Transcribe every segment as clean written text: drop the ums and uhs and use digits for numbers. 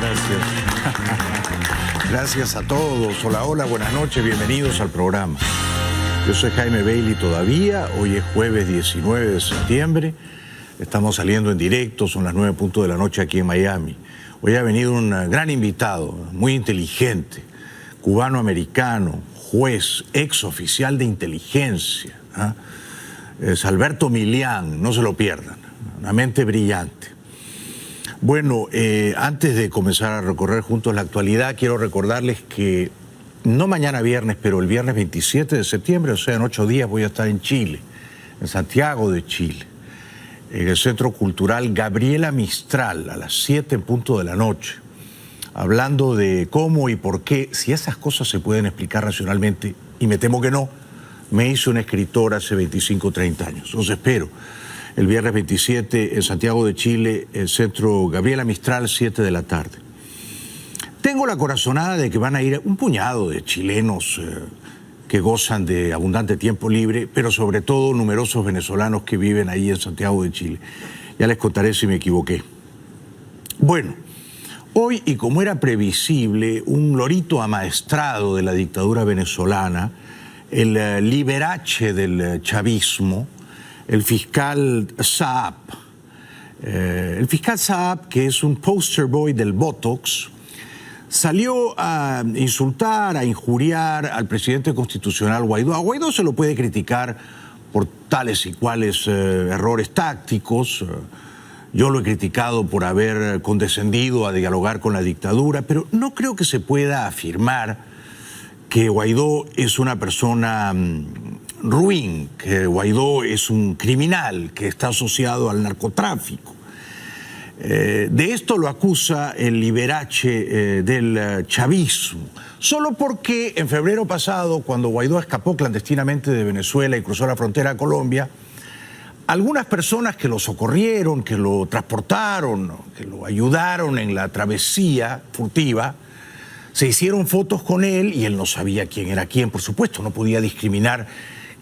gracias. Gracias a todos. Hola, hola, buenas noches, bienvenidos al programa. Yo soy Jaime Bailey todavía, hoy es jueves 19 de septiembre, estamos saliendo en directo, son las 9:00 de la noche aquí en Miami. Hoy ha venido un gran invitado, muy inteligente, cubano-americano, juez, ex oficial de inteligencia, ¿eh? Es Alberto Milián, no se lo pierdan, una mente brillante. Bueno, antes de comenzar a recorrer juntos la actualidad, quiero recordarles que no mañana viernes, pero el viernes 27 de septiembre, o sea, en 8 días voy a estar en Chile, en Santiago de Chile, en el Centro Cultural Gabriela Mistral, a las 7:00 de la noche, hablando de cómo y por qué, si esas cosas se pueden explicar racionalmente, y me temo que no, me hizo un escritor hace 25 o 30 años. Los espero. El viernes 27 en Santiago de Chile, el Centro Gabriela Mistral, 7 de la tarde. Tengo la corazonada de que van a ir un puñado de chilenos que gozan de abundante tiempo libre, pero sobre todo numerosos venezolanos que viven ahí en Santiago de Chile. Ya les contaré si me equivoqué. Bueno, hoy, y como era previsible, un lorito amaestrado de la dictadura venezolana, el liberace del chavismo, el fiscal Saab. El fiscal Saab, que es un poster boy del Botox, salió a insultar, a injuriar al presidente constitucional Guaidó. A Guaidó se lo puede criticar por tales y cuales errores tácticos. Yo lo he criticado por haber condescendido a dialogar con la dictadura, pero no creo que se pueda afirmar que Guaidó es una persona ruin, que Guaidó es un criminal que está asociado al narcotráfico. De esto lo acusa el liberace del chavismo, solo porque en febrero pasado, cuando Guaidó escapó clandestinamente de Venezuela y cruzó la frontera a Colombia, algunas personas que lo socorrieron, que lo transportaron, que lo ayudaron en la travesía furtiva, se hicieron fotos con él y él no sabía quién era quién, por supuesto, no podía discriminar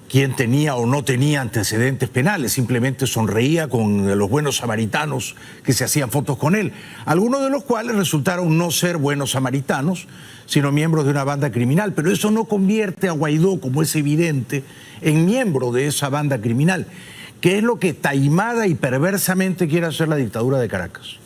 quién tenía o no tenía antecedentes penales, simplemente sonreía con los buenos samaritanos que se hacían fotos con él, algunos de los cuales resultaron no ser buenos samaritanos, sino miembros de una banda criminal, pero eso no convierte a Guaidó, como es evidente, en miembro de esa banda criminal, que es lo que taimada y perversamente quiere hacer la dictadura de Caracas.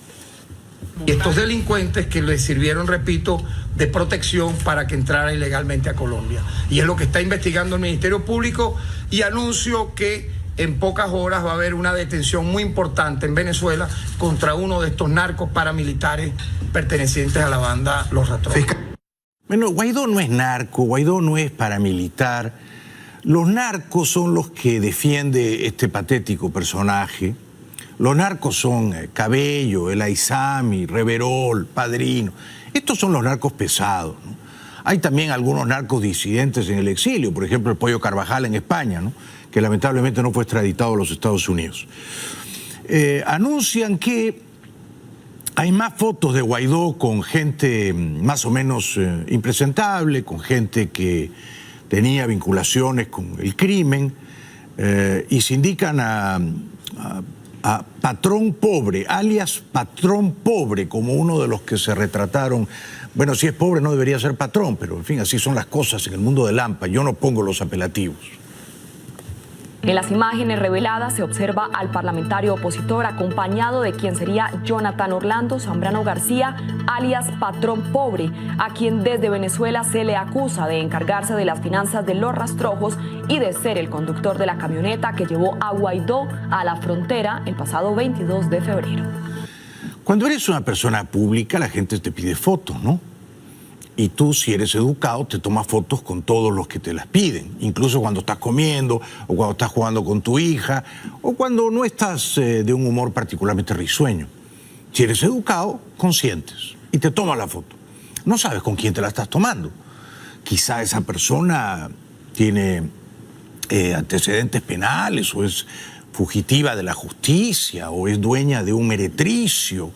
Y estos delincuentes que les sirvieron, repito, de protección para que entrara ilegalmente a Colombia. Y es lo que está investigando el Ministerio Público, y anuncio que en pocas horas va a haber una detención muy importante en Venezuela contra uno de estos narcos paramilitares pertenecientes a la banda Los Rastrojos. Bueno, Guaidó no es narco, Guaidó no es paramilitar. Los narcos son los que defiende este patético personaje. Los narcos son Cabello, El Aizami, Reverol, Padrino. Estos son los narcos pesados, ¿no? Hay también algunos narcos disidentes en el exilio, por ejemplo el Pollo Carvajal en España, ¿no?, que lamentablemente no fue extraditado a los Estados Unidos. Anuncian que hay más fotos de Guaidó con gente más o menos impresentable, con gente que tenía vinculaciones con el crimen, y se indican a Patrón Pobre, alias Patrón Pobre, como uno de los que se retrataron. Bueno, si es pobre no debería ser patrón, pero en fin, así son las cosas en el mundo del AMPA. Yo no pongo los apelativos. En las imágenes reveladas se observa al parlamentario opositor acompañado de quien sería Jonathan Orlando Zambrano García, alias Patrón Pobre, a quien desde Venezuela se le acusa de encargarse de las finanzas de Los Rastrojos y de ser el conductor de la camioneta que llevó a Guaidó a la frontera el pasado 22 de febrero. Cuando eres una persona pública, la gente te pide fotos, ¿no? Y tú, si eres educado, te tomas fotos con todos los que te las piden, incluso cuando estás comiendo, o cuando estás jugando con tu hija, o cuando no estás de un humor particularmente risueño. Si eres educado, consientes y te tomas la foto. No sabes con quién te la estás tomando. Quizá esa persona tiene antecedentes penales, o es fugitiva de la justicia, o es dueña de un meretricio,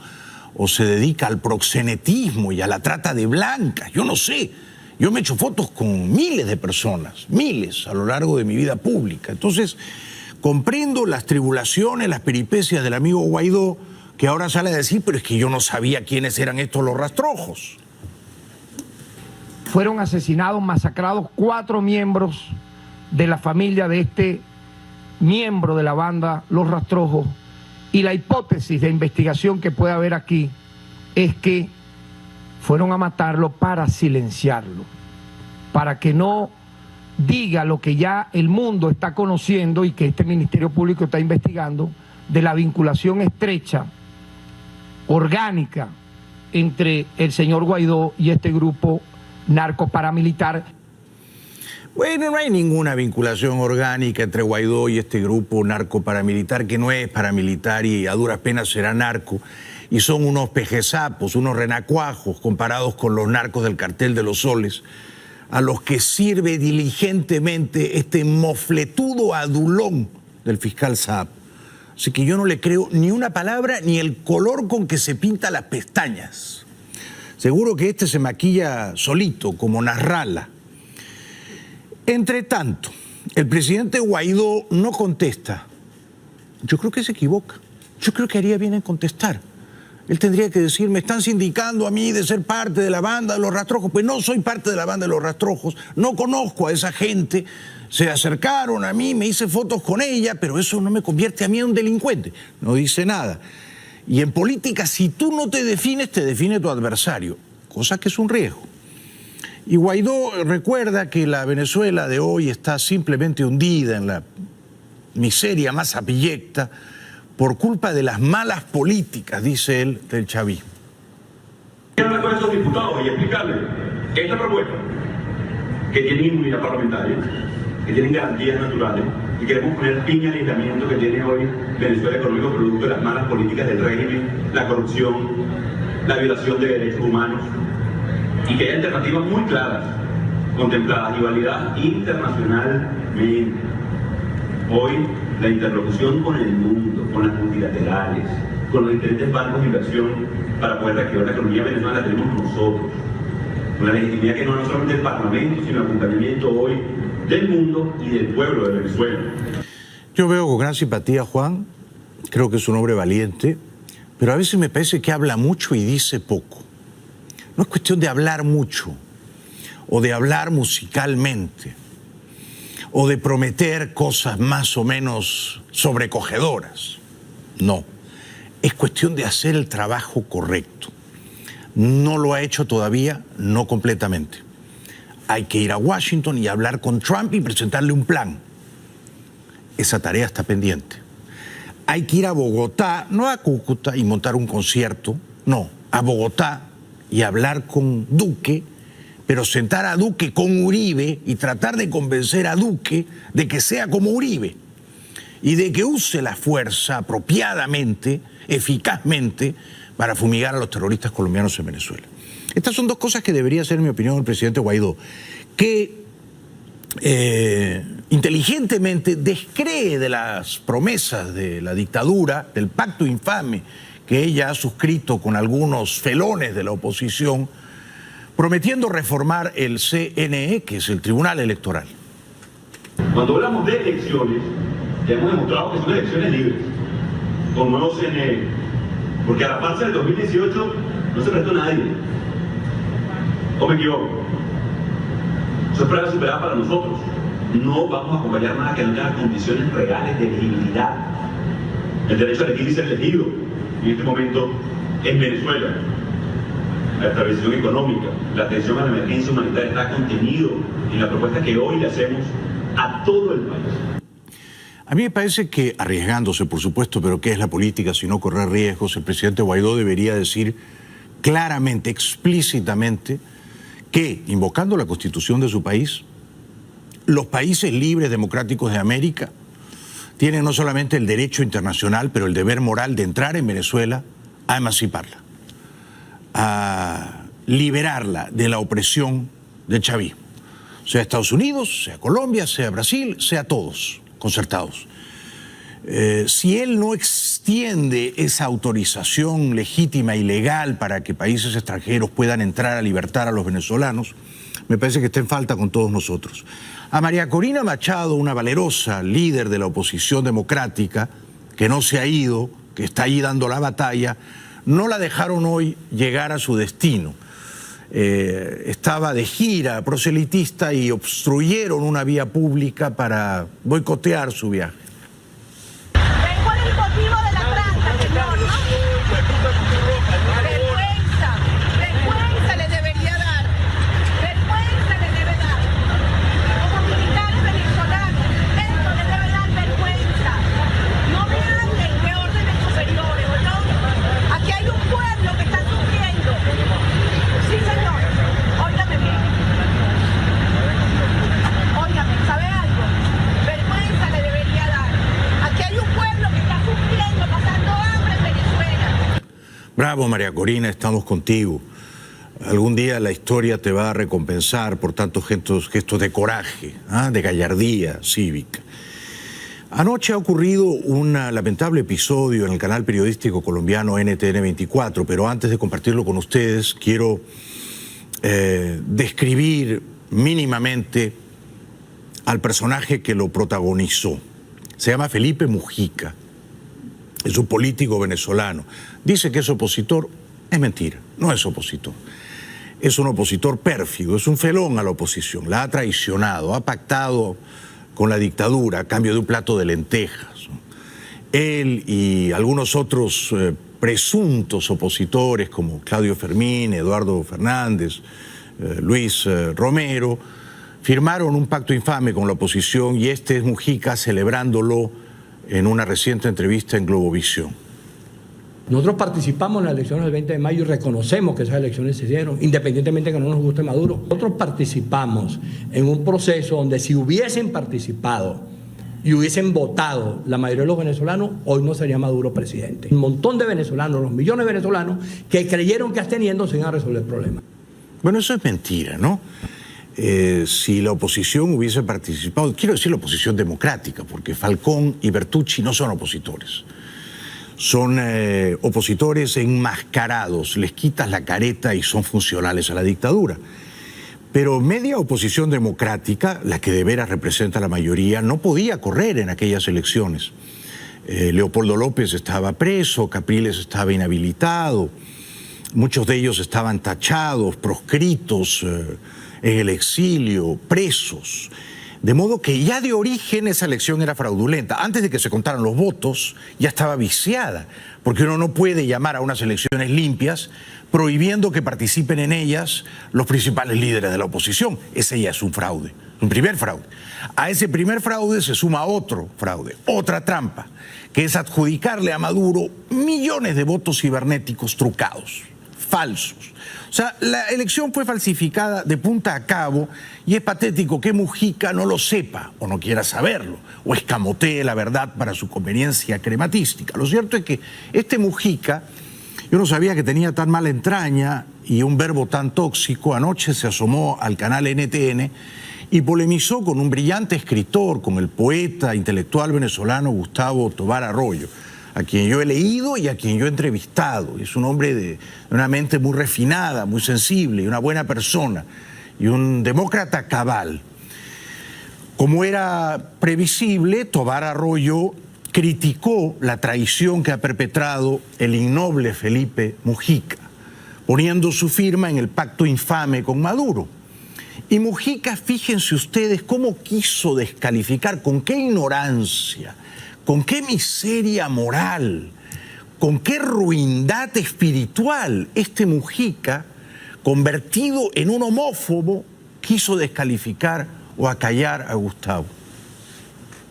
o se dedica al proxenetismo y a la trata de blancas, yo no sé. Yo me he hecho fotos con miles de personas, miles, a lo largo de mi vida pública. Entonces, comprendo las tribulaciones, las peripecias del amigo Guaidó, que ahora sale a decir, pero es que yo no sabía quiénes eran estos los rastrojos. Fueron asesinados, masacrados 4 miembros de la familia de este miembro de la banda Los Rastrojos, y la hipótesis de investigación que puede haber aquí es que fueron a matarlo para silenciarlo, para que no diga lo que ya el mundo está conociendo y que este Ministerio Público está investigando, de la vinculación estrecha, orgánica, entre el señor Guaidó y este grupo narcoparamilitar. Bueno, no hay ninguna vinculación orgánica entre Guaidó y este grupo narcoparamilitar, que no es paramilitar y a duras penas será narco, y son unos pejesapos, unos renacuajos comparados con los narcos del Cartel de los Soles, a los que sirve diligentemente este mofletudo adulón del fiscal Saab. Así que yo no le creo ni una palabra ni el color con que se pinta las pestañas. Seguro que este se maquilla solito, como Nasrallah. Entre tanto, el presidente Guaidó no contesta. Yo creo que se equivoca. Yo creo que haría bien en contestar. Él tendría que decir, me están sindicando a mí de ser parte de la banda de Los Rastrojos. Pues no soy parte de la banda de Los Rastrojos, no conozco a esa gente, se acercaron a mí, me hice fotos con ella, pero eso no me convierte a mí en un delincuente. No dice nada. Y en política, si tú no te defines, te define tu adversario, cosa que es un riesgo. Y Guaidó recuerda que la Venezuela de hoy está simplemente hundida en la miseria más abyecta por culpa de las malas políticas, dice él, del chavismo. Quiero hablar con esos diputados y explicarles que esta propuesta, que tiene inmunidad parlamentaria, que tienen garantías naturales, y queremos poner fin al aislamiento que tiene hoy Venezuela económico producto de las malas políticas del régimen, la corrupción, la violación de derechos humanos, y que hay alternativas muy claras, contempladas y validadas internacionalmente. Hoy, la interlocución con el mundo, con las multilaterales, con los diferentes bancos de inversión para poder reactivar la economía venezolana la tenemos nosotros. Con la legitimidad que no solamente del Parlamento, sino el acompañamiento hoy del mundo y del pueblo de Venezuela. Yo veo con gran simpatía a Juan, creo que es un hombre valiente, pero a veces me parece que habla mucho y dice poco. No es cuestión de hablar mucho, o de hablar musicalmente, o de prometer cosas más o menos sobrecogedoras. No, es cuestión de hacer el trabajo correcto. No lo ha hecho todavía, no completamente. Hay que ir a Washington y hablar con Trump y presentarle un plan. Esa tarea está pendiente. Hay que ir a Bogotá, no a Cúcuta, y montar un concierto, no, a Bogotá y hablar con Duque, pero sentar a Duque con Uribe y tratar de convencer a Duque de que sea como Uribe y de que use la fuerza apropiadamente, eficazmente, para fumigar a los terroristas colombianos en Venezuela. Estas son dos cosas que debería hacer, en mi opinión, el presidente Guaidó, que inteligentemente descree de las promesas de la dictadura, del pacto infame que ella ha suscrito con algunos felones de la oposición, prometiendo reformar el CNE, que es el Tribunal Electoral. Cuando hablamos de elecciones, ya hemos demostrado que son elecciones libres, con nuevo CNE, porque a la farsa del 2018 no se prestó nadie. ¿O me equivoco? Eso es prueba superada para nosotros. No vamos a acompañar nada que no tenga condiciones reales de elegibilidad. El derecho a elegir y ser elegido en este momento en Venezuela. La estabilización económica, la atención a la emergencia humanitaria está contenido en la propuesta que hoy le hacemos a todo el país. A mí me parece que, arriesgándose por supuesto, pero ¿qué es la política si no correr riesgos? El presidente Guaidó debería decir claramente, explícitamente, que, invocando la Constitución de su país, los países libres democráticos de América tienen no solamente el derecho internacional, pero el deber moral de entrar en Venezuela a emanciparla, a liberarla de la opresión del chavismo, sea Estados Unidos, sea Colombia, sea Brasil, sea todos concertados. Si él no extiende esa autorización legítima y legal para que países extranjeros puedan entrar a libertar a los venezolanos, me parece que está en falta con todos nosotros. A María Corina Machado, una valerosa líder de la oposición democrática, que no se ha ido, que está ahí dando la batalla, no la dejaron hoy llegar a su destino. Estaba de gira proselitista y obstruyeron una vía pública para boicotear su viaje. ¿Cuál es el motivo de la tranza, señor? Vergüenza le debería dar. Vergüenza le debe dar. Como militares venezolanos, esto le debe dar vergüenza. No me hablen de órdenes superiores, ¿o no? Aquí hay un pueblo que está sufriendo. Sí, señor. Óigame bien. Óigame, ¿sabe algo? Vergüenza le debería dar. Aquí hay un pueblo que está sufriendo, pasando hambre en Venezuela. Bravo, María Corina, estamos contigo. Algún día la historia te va a recompensar por tantos gestos de coraje, de gallardía cívica. Anoche ha ocurrido un lamentable episodio en el canal periodístico colombiano NTN 24, pero antes de compartirlo con ustedes, quiero describir mínimamente al personaje que lo protagonizó. Se llama Felipe Mujica, es un político venezolano. Dice que es opositor, es mentira, no es opositor. Es un opositor pérfido, es un felón a la oposición, la ha traicionado, ha pactado con la dictadura a cambio de un plato de lentejas. Él y algunos otros presuntos opositores como Claudio Fermín, Eduardo Fernández, Luis Romero, firmaron un pacto infame con la oposición y este es Mujica celebrándolo en una reciente entrevista en Globovisión. Nosotros participamos en las elecciones del 20 de mayo y reconocemos que esas elecciones se dieron, independientemente de que no nos guste Maduro. Nosotros participamos en un proceso donde si hubiesen participado y hubiesen votado la mayoría de los venezolanos, hoy no sería Maduro presidente. Un montón de venezolanos, los millones de venezolanos que creyeron que absteniendo se iban a resolver el problema. Bueno, eso es mentira, ¿no? Si la oposición hubiese participado, quiero decir la oposición democrática, porque Falcón y Bertucci no son opositores. Son opositores enmascarados, les quitas la careta y son funcionales a la dictadura. Pero media oposición democrática, la que de veras representa la mayoría, no podía correr en aquellas elecciones. Leopoldo López estaba preso, Capriles estaba inhabilitado, muchos de ellos estaban tachados, proscritos, en el exilio, presos. De modo que ya de origen esa elección era fraudulenta. Antes de que se contaran los votos, ya estaba viciada, porque uno no puede llamar a unas elecciones limpias prohibiendo que participen en ellas los principales líderes de la oposición. Ese ya es un fraude, un primer fraude. A ese primer fraude se suma otro fraude, otra trampa, que es adjudicarle a Maduro millones de votos cibernéticos trucados, falsos. O sea, la elección fue falsificada de punta a cabo y es patético que Mujica no lo sepa o no quiera saberlo o escamotee la verdad para su conveniencia crematística. Lo cierto es que este Mujica, yo no sabía que tenía tan mala entraña y un verbo tan tóxico. Anoche se asomó al canal NTN y polemizó con un brillante escritor, con el poeta intelectual venezolano Gustavo Tobar Arroyo, a quien yo he leído y a quien yo he entrevistado. Es un hombre de una mente muy refinada, muy sensible, y una buena persona, y un demócrata cabal. Como era previsible, Tobar Arroyo criticó la traición que ha perpetrado el innoble Felipe Mujica, poniendo su firma en el pacto infame con Maduro. Y Mujica, fíjense ustedes cómo quiso descalificar, con qué ignorancia, con qué miseria moral, con qué ruindad espiritual este Mujica, convertido en un homófobo, quiso descalificar o acallar a Gustavo.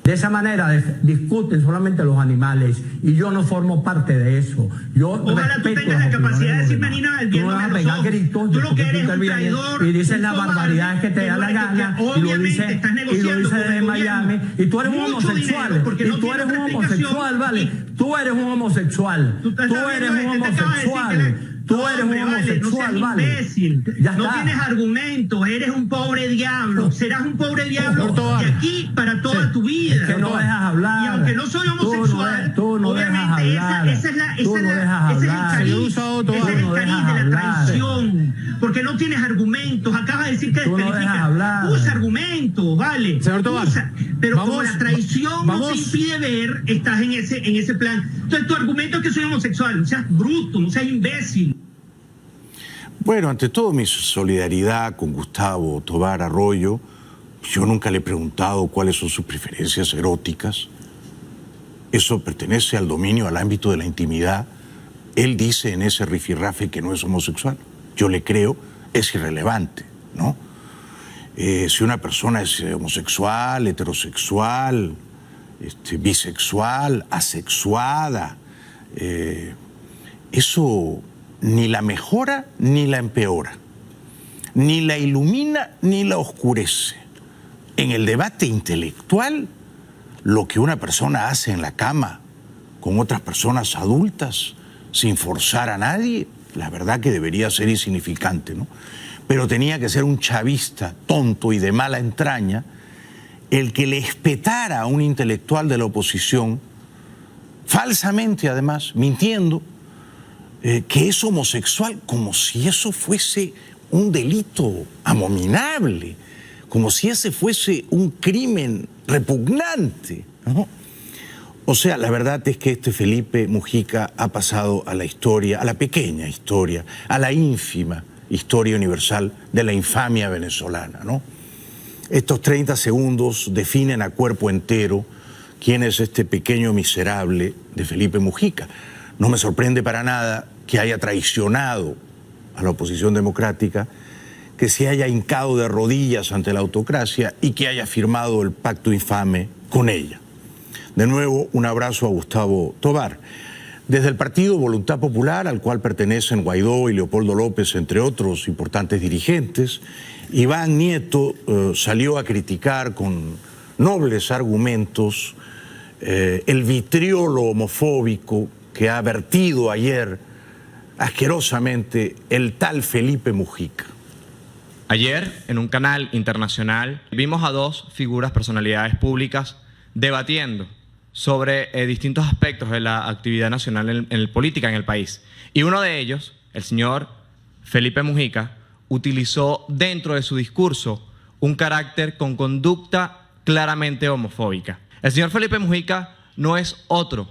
De esa manera discuten solamente los animales y yo no formo parte de eso. Yo ojalá tú tengas la capacidad de decirme ni nada, tú no vas a pegar gritos, tú lo que eres un traidor y dices las barbaridades que te da la gana y lo dices desde Miami y tú eres un homosexual y tú eres un homosexual, ¿vale? Tú eres un homosexual, tú eres un homosexual. Tú eres un homosexual, no seas imbécil, no tienes argumentos, eres un pobre diablo, serás un pobre diablo de aquí para toda tu vida. Es que no dejas hablar. Y aunque no soy homosexual, tú no obviamente dejas hablar. ese es el cariz de la traición. Porque porque no tienes argumentos. Acabas de decir que Tú no descalificas. dejas hablar. Usa argumentos, vale. Señor Tobar, pero vamos, como la traición no te impide ver, estás en ese plan. Entonces tu argumento es que soy homosexual. No seas bruto, no seas imbécil. Bueno, ante todo mi solidaridad con Gustavo Tobar Arroyo. Yo nunca le he preguntado cuáles son sus preferencias eróticas. Eso pertenece al dominio, al ámbito de la intimidad. Él dice en ese rifirrafe que no es homosexual. Yo le creo, es irrelevante, ¿no? Si una persona es homosexual, heterosexual, bisexual, asexuada, eso ni la mejora ni la empeora, ni la ilumina ni la oscurece. En el debate intelectual, lo que una persona hace en la cama con otras personas adultas, sin forzar a nadie, la verdad que debería ser insignificante, ¿no? Pero tenía que ser un chavista tonto y de mala entraña el que le espetara a un intelectual de la oposición, falsamente además, mintiendo, que es homosexual, como si eso fuese un delito abominable, como si ese fuese un crimen repugnante, ¿no? O sea, la verdad es que este Felipe Mujica ha pasado a la historia, a la pequeña historia, a la ínfima historia universal de la infamia venezolana, ¿no? Estos 30 segundos definen a cuerpo entero quién es este pequeño miserable de Felipe Mujica. No me sorprende para nada que haya traicionado a la oposición democrática, que se haya hincado de rodillas ante la autocracia y que haya firmado el pacto infame con ella. De nuevo, un abrazo a Gustavo Tobar. Desde el partido Voluntad Popular, al cual pertenecen Guaidó y Leopoldo López, entre otros importantes dirigentes, Iván Nieto salió a criticar con nobles argumentos el vitriolo homofóbico que ha vertido ayer asquerosamente el tal Felipe Mujica. Ayer, en un canal internacional, vimos a dos personalidades públicas, debatiendo sobre distintos aspectos de la actividad nacional en política en el país. Y uno de ellos, el señor Felipe Mujica, utilizó dentro de su discurso un carácter con conducta claramente homofóbica. El señor Felipe Mujica no es otro,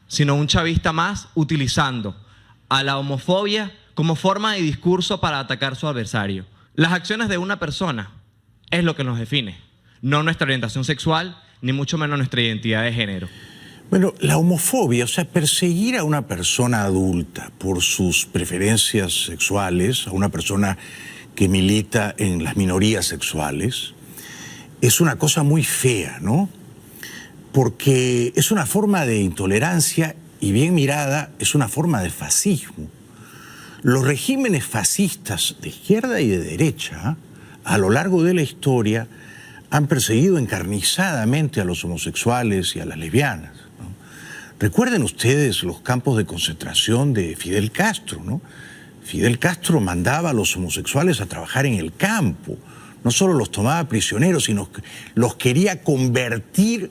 sino un chavista más utilizando a la homofobia como forma de discurso para atacar a su adversario. Las acciones de una persona es lo que nos define, no nuestra orientación sexual, ni mucho menos nuestra identidad de género. Bueno, la homofobia, o sea, perseguir a una persona adulta por sus preferencias sexuales, a una persona que milita en las minorías sexuales, es una cosa muy fea, ¿no? Porque es una forma de intolerancia y bien mirada es una forma de fascismo. Los regímenes fascistas de izquierda y de derecha, a lo largo de la historia, han perseguido encarnizadamente a los homosexuales y a las lesbianas, ¿no? Recuerden ustedes los campos de concentración de Fidel Castro, ¿no? Fidel Castro mandaba a los homosexuales a trabajar en el campo. No solo los tomaba prisioneros, sino que los quería convertir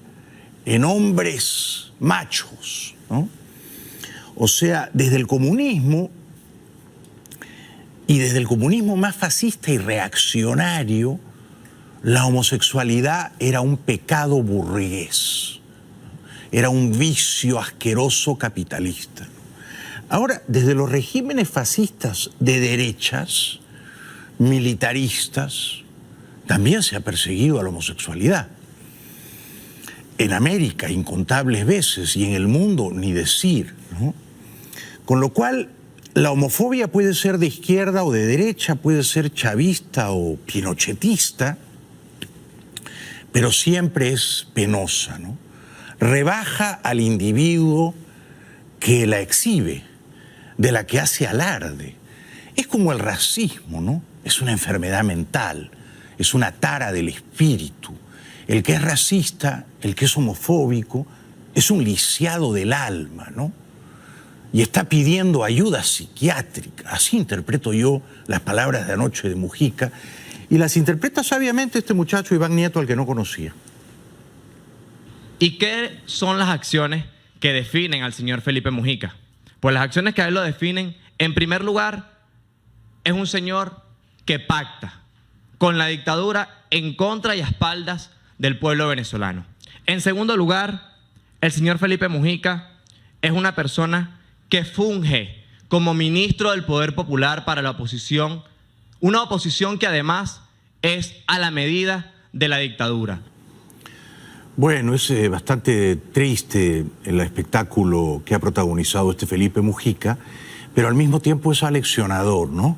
en hombres machos, ¿no? O sea, desde el comunismo, y desde el comunismo más fascista y reaccionario, la homosexualidad era un pecado burgués, era un vicio asqueroso capitalista. Ahora, desde los regímenes fascistas de derechas, militaristas, también se ha perseguido a la homosexualidad. En América, incontables veces, y en el mundo, ni decir, ¿no? Con lo cual, la homofobia puede ser de izquierda o de derecha, puede ser chavista o pinochetista, pero siempre es penosa, ¿no? Rebaja al individuo que la exhibe, de la que hace alarde. Es como el racismo, ¿no? Es una enfermedad mental, es una tara del espíritu. El que es racista, el que es homofóbico, es un lisiado del alma, ¿no? Y está pidiendo ayuda psiquiátrica. Así interpreto yo las palabras de anoche de Mujica. Y las interpreta sabiamente este muchacho Iván Nieto, al que no conocía. ¿Y qué son las acciones que definen al señor Felipe Mujica? Pues las acciones que a él lo definen, en primer lugar, es un señor que pacta con la dictadura en contra y a espaldas del pueblo venezolano. En segundo lugar, el señor Felipe Mujica es una persona que funge como ministro del Poder Popular para la oposición, una oposición que además es a la medida de la dictadura. Bueno, es bastante triste el espectáculo que ha protagonizado este Felipe Mujica, pero al mismo tiempo es aleccionador, ¿no?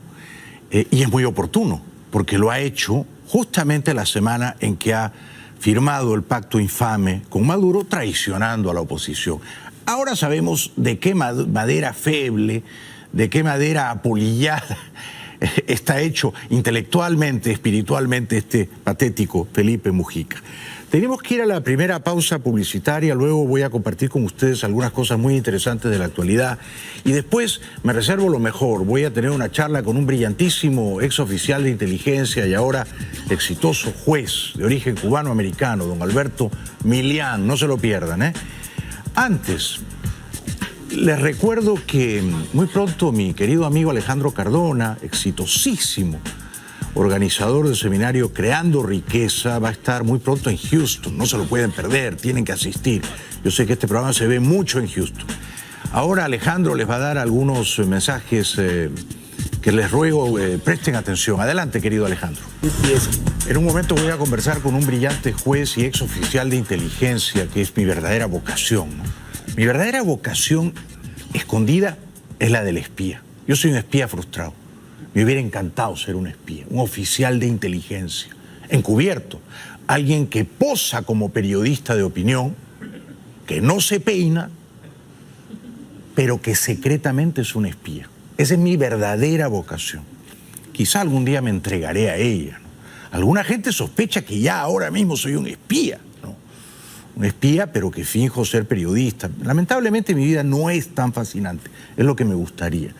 Y es muy oportuno, porque lo ha hecho justamente la semana en que ha firmado el pacto infame con Maduro, traicionando a la oposición. Ahora sabemos de qué madera feble, de qué madera apolillada está hecho intelectualmente, espiritualmente este patético Felipe Mujica. Tenemos que ir a la primera pausa publicitaria, luego voy a compartir con ustedes algunas cosas muy interesantes de la actualidad y después me reservo lo mejor, voy a tener una charla con un brillantísimo ex oficial de inteligencia y ahora exitoso juez de origen cubano-americano, don Alberto Milián, no se lo pierdan, ¿eh? Antes, les recuerdo que muy pronto mi querido amigo Alejandro Cardona, exitosísimo organizador del seminario Creando Riqueza, va a estar muy pronto en Houston. No se lo pueden perder, tienen que asistir. Yo sé que este programa se ve mucho en Houston. Ahora Alejandro les va a dar algunos mensajes que les ruego presten atención. Adelante, querido Alejandro. En un momento voy a conversar con un brillante juez y ex oficial de inteligencia, que es mi verdadera vocación, ¿no? Mi verdadera vocación escondida es la del espía. Yo soy un espía frustrado. Me hubiera encantado ser un espía, un oficial de inteligencia, encubierto, alguien que posa como periodista de opinión, que no se peina, pero que secretamente es un espía. Esa es mi verdadera vocación. Quizá algún día me entregaré a ella, ¿no? Alguna gente sospecha que ya ahora mismo soy un espía, ¿no? Un espía, pero que finjo ser periodista. Lamentablemente mi vida no es tan fascinante, es lo que me gustaría.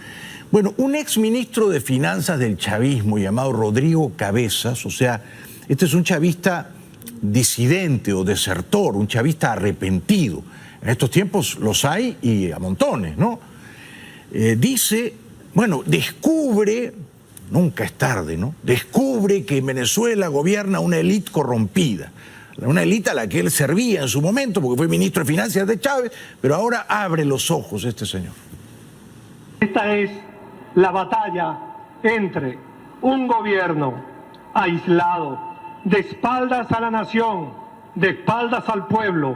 Bueno, un exministro de Finanzas del chavismo llamado Rodrigo Cabezas, o sea, este es un chavista disidente o desertor, un chavista arrepentido. En estos tiempos los hay y a montones, ¿no? Dice, bueno, descubre, nunca es tarde, ¿no? Descubre que en Venezuela gobierna una élite corrompida. Una élite a la que él servía en su momento, porque fue ministro de Finanzas de Chávez, pero ahora abre los ojos este señor. Esta es la batalla entre un gobierno aislado, de espaldas a la nación, de espaldas al pueblo,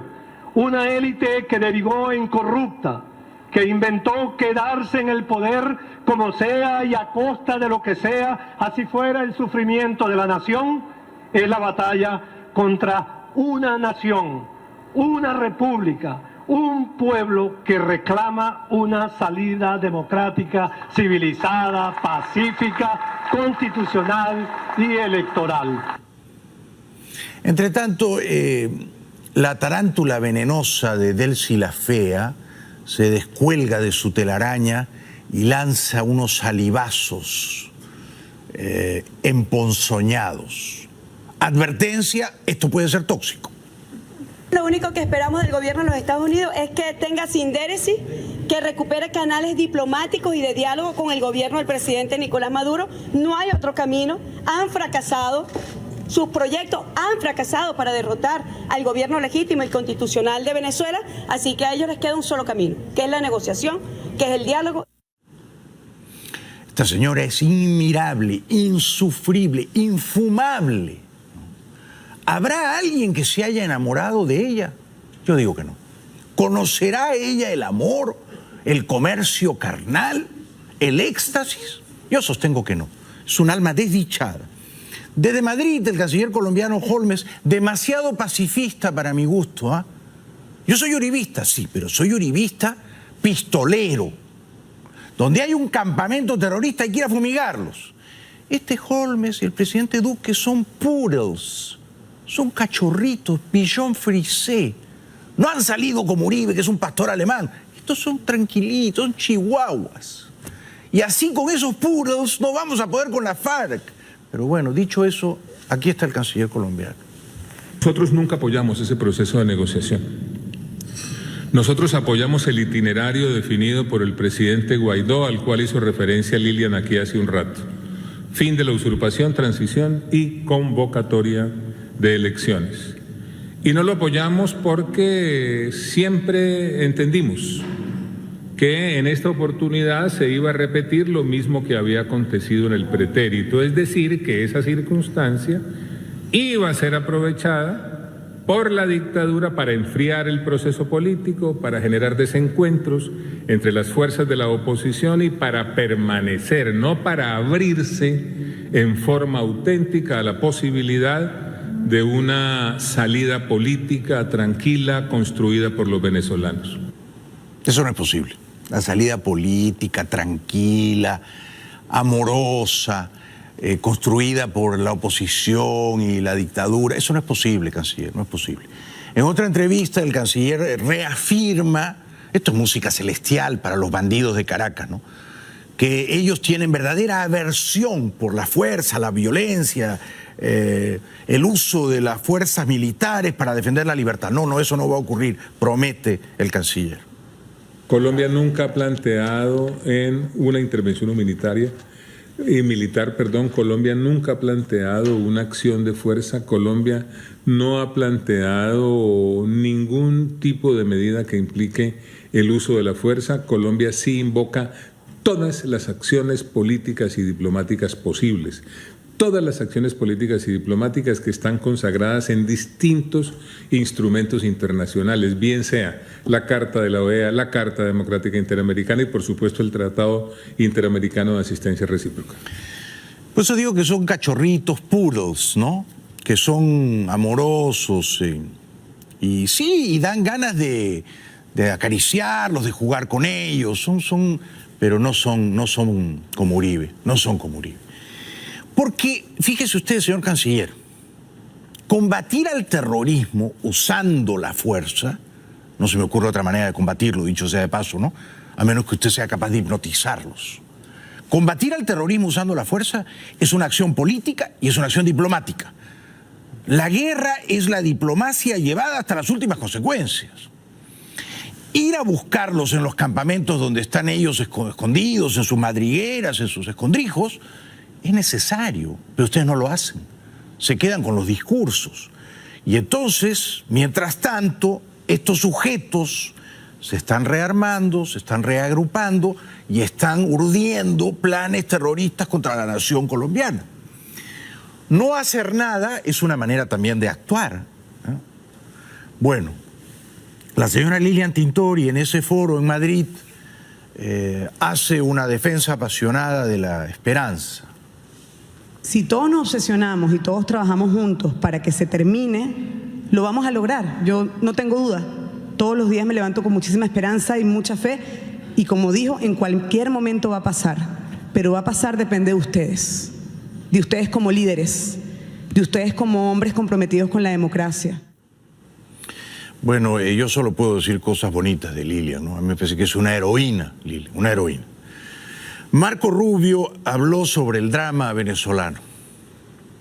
una élite que derivó en corrupta, que inventó quedarse en el poder como sea y a costa de lo que sea, así fuera el sufrimiento de la nación, es la batalla contra una nación, una república, un pueblo que reclama una salida democrática, civilizada, pacífica, constitucional y electoral. Entre tanto, la tarántula venenosa de Delcy la Fea se descuelga de su telaraña y lanza unos salivazos emponzoñados. Advertencia, esto puede ser tóxico. Lo único que esperamos del gobierno de los Estados Unidos es que tenga sindéresis, que recupere canales diplomáticos y de diálogo con el gobierno del presidente Nicolás Maduro. No hay otro camino. Han fracasado. Sus proyectos han fracasado para derrotar al gobierno legítimo y constitucional de Venezuela. Así que a ellos les queda un solo camino, que es la negociación, que es el diálogo. Esta señora es inmirable, insufrible, infumable. ¿Habrá alguien que se haya enamorado de ella? Yo digo que no. ¿Conocerá ella el amor, el comercio carnal, el éxtasis? Yo sostengo que no. Es un alma desdichada. Desde Madrid, el canciller colombiano Holmes, demasiado pacifista para mi gusto, ¿eh? Yo soy uribista, sí, pero soy uribista pistolero. Donde hay un campamento terrorista hay que ir a fumigarlos. Este Holmes y el presidente Duque son poodles. Son cachorritos, pigeon frisé. No han salido como Uribe, que es un pastor alemán. Estos son tranquilitos, son chihuahuas. Y así con esos puros no vamos a poder con la FARC. Pero bueno, dicho eso, aquí está el canciller colombiano. Nosotros nunca apoyamos ese proceso de negociación. Nosotros apoyamos el itinerario definido por el presidente Guaidó, al cual hizo referencia Lilian aquí hace un rato. fin de la usurpación, transición y convocatoria de elecciones. Y no lo apoyamos porque siempre entendimos que en esta oportunidad se iba a repetir lo mismo que había acontecido en el pretérito, es decir, que esa circunstancia iba a ser aprovechada por la dictadura para enfriar el proceso político, para generar desencuentros entre las fuerzas de la oposición y para permanecer, no para abrirse en forma auténtica a la posibilidad de una salida política tranquila construida por los venezolanos. Eso no es posible. La salida política tranquila, amorosa, construida por la oposición y la dictadura, eso no es posible, canciller, no es posible. En otra entrevista el canciller reafirma, esto es música celestial para los bandidos de Caracas, ¿no?, que ellos tienen verdadera aversión por la fuerza, la violencia, el uso de las fuerzas militares para defender la libertad. No, eso no va a ocurrir, promete el canciller. Colombia nunca ha planteado en una intervención militar, Colombia nunca ha planteado una acción de fuerza. Colombia no ha planteado ningún tipo de medida que implique el uso de la fuerza. Colombia sí invoca todas las acciones políticas y diplomáticas posibles. Todas las acciones políticas y diplomáticas que están consagradas en distintos instrumentos internacionales, bien sea la Carta de la OEA, la Carta Democrática Interamericana y, por supuesto, el Tratado Interamericano de Asistencia Recíproca. Por eso digo que son cachorritos puros, ¿no?, que son amorosos y sí, y dan ganas de acariciarlos, de jugar con ellos, pero no son como Uribe, no son como Uribe. Porque, fíjese usted, señor canciller, combatir al terrorismo usando la fuerza, no se me ocurre otra manera de combatirlo, dicho sea de paso, ¿no?, a menos que usted sea capaz de hipnotizarlos. Combatir al terrorismo usando la fuerza es una acción política y es una acción diplomática. La guerra es la diplomacia llevada hasta las últimas consecuencias. Ir a buscarlos en los campamentos donde están ellos escondidos, en sus madrigueras, en sus escondrijos, es necesario, pero ustedes no lo hacen. Se quedan con los discursos. Y entonces, mientras tanto, estos sujetos se están rearmando, se están reagrupando y están urdiendo planes terroristas contra la nación colombiana. No hacer nada es una manera también de actuar, ¿eh? Bueno, la señora Lilian Tintori en ese foro en Madrid hace una defensa apasionada de la esperanza. Si todos nos obsesionamos y todos trabajamos juntos para que se termine, lo vamos a lograr. Yo no tengo duda. Todos los días me levanto con muchísima esperanza y mucha fe. Y como dijo, en cualquier momento va a pasar. Pero va a pasar depende de ustedes como líderes, de ustedes como hombres comprometidos con la democracia. Bueno, yo solo puedo decir cosas bonitas de Lilian, ¿no? A mí me parece que es una heroína, Lilian, una heroína. Marco Rubio habló sobre el drama venezolano.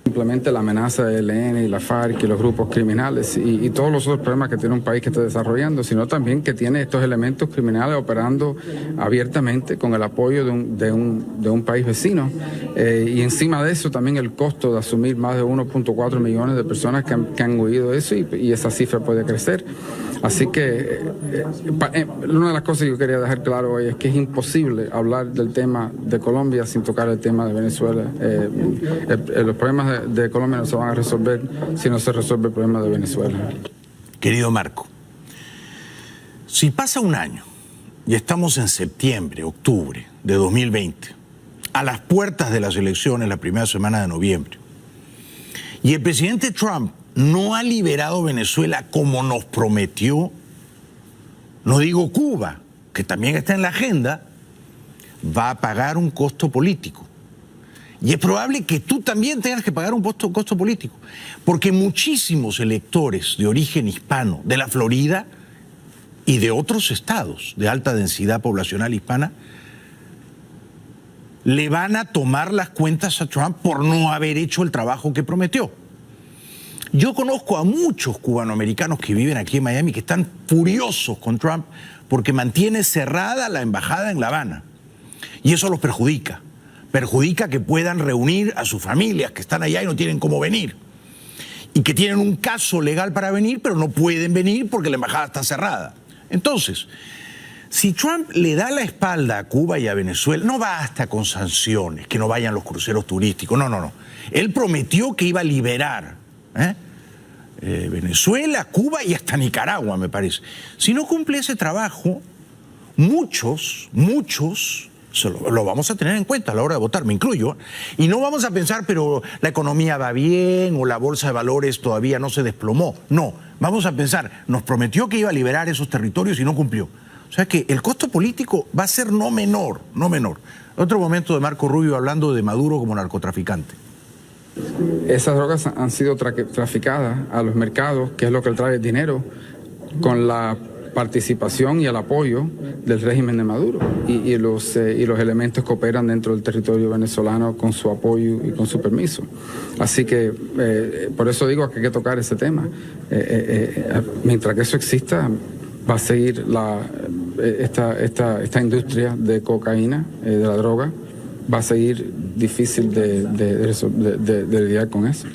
Simplemente la amenaza del ELN y la FARC y los grupos criminales y todos los otros problemas que tiene un país que está desarrollando, sino también que tiene estos elementos criminales operando abiertamente con el apoyo de un país vecino. Y encima de eso también el costo de asumir más de 1.4 millones de personas que han huido de eso y esa cifra puede crecer. Así que una de las cosas que yo quería dejar claro hoy es que es imposible hablar del tema de Colombia sin tocar el tema de Venezuela. Los problemas de Colombia no se van a resolver si no se resuelve el problema de Venezuela. Querido Marco, si pasa un año y estamos en septiembre, octubre de 2020, a las puertas de las elecciones la primera semana de noviembre, y el presidente Trump no ha liberado Venezuela como nos prometió, no digo Cuba, que también está en la agenda, va a pagar un costo político. Y es probable que tú también tengas que pagar un costo político, porque muchísimos electores de origen hispano de la Florida y de otros estados de alta densidad poblacional hispana le van a tomar las cuentas a Trump por no haber hecho el trabajo que prometió. Yo conozco a muchos cubanoamericanos que viven aquí en Miami que están furiosos con Trump porque mantiene cerrada la embajada en La Habana. Y eso los perjudica, perjudica que puedan reunir a sus familias que están allá y no tienen cómo venir. Y que tienen un caso legal para venir, pero no pueden venir porque la embajada está cerrada. Entonces, si Trump le da la espalda a Cuba y a Venezuela, no basta con sanciones, que no vayan los cruceros turísticos, no. Él prometió que iba a liberar Venezuela, Cuba y hasta Nicaragua, me parece. Si no cumple ese trabajo, muchos lo vamos a tener en cuenta a la hora de votar, me incluyo, y no vamos a pensar, pero la economía va bien o la bolsa de valores todavía no se desplomó. No, vamos a pensar, nos prometió que iba a liberar esos territorios y no cumplió. O sea que el costo político va a ser no menor. Otro momento de Marco Rubio hablando de Maduro como narcotraficante. Esas drogas han sido traficadas a los mercados, que es lo que trae el dinero, con la participación y el apoyo del régimen de Maduro y los elementos que operan dentro del territorio venezolano con su apoyo y con su permiso. Así que por eso digo que hay que tocar ese tema. Mientras que eso exista, va a seguir esta industria de cocaína, de la droga, va a seguir difícil de lidiar con eso.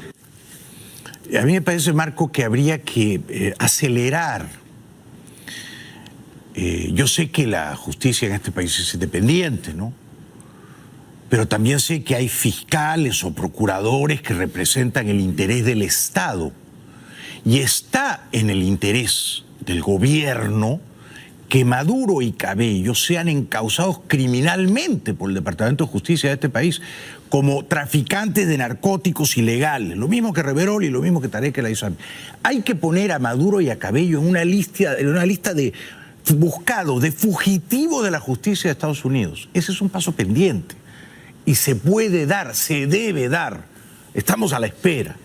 A mí me parece, Marco, que habría que acelerar. Yo sé que la justicia en este país es independiente, ¿no? Pero también sé que hay fiscales o procuradores que representan el interés del Estado. Y está en el interés del gobierno que Maduro y Cabello sean encausados criminalmente por el Departamento de Justicia de este país como traficantes de narcóticos ilegales, lo mismo que Reverol y lo mismo que Tarek El Aissami. Hay que poner a Maduro y a Cabello en una lista de buscados, de fugitivos de la justicia de Estados Unidos. Ese es un paso pendiente y se puede dar, se debe dar. Estamos a la espera.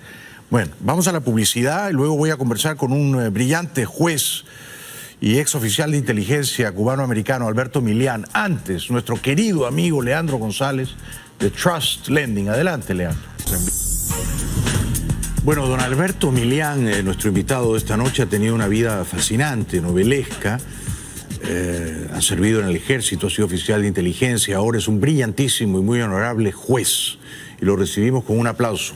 Bueno, vamos a la publicidad y luego voy a conversar con un brillante juez y ex oficial de inteligencia cubano-americano, Alberto Milián. Antes, nuestro querido amigo Leandro González de Trust Lending. Adelante, Leandro. Bueno, don Alberto Milián, nuestro invitado de esta noche, ha tenido una vida fascinante, novelesca. Ha servido en el ejército, ha sido oficial de inteligencia, ahora es un brillantísimo y muy honorable juez. Y lo recibimos con un aplauso.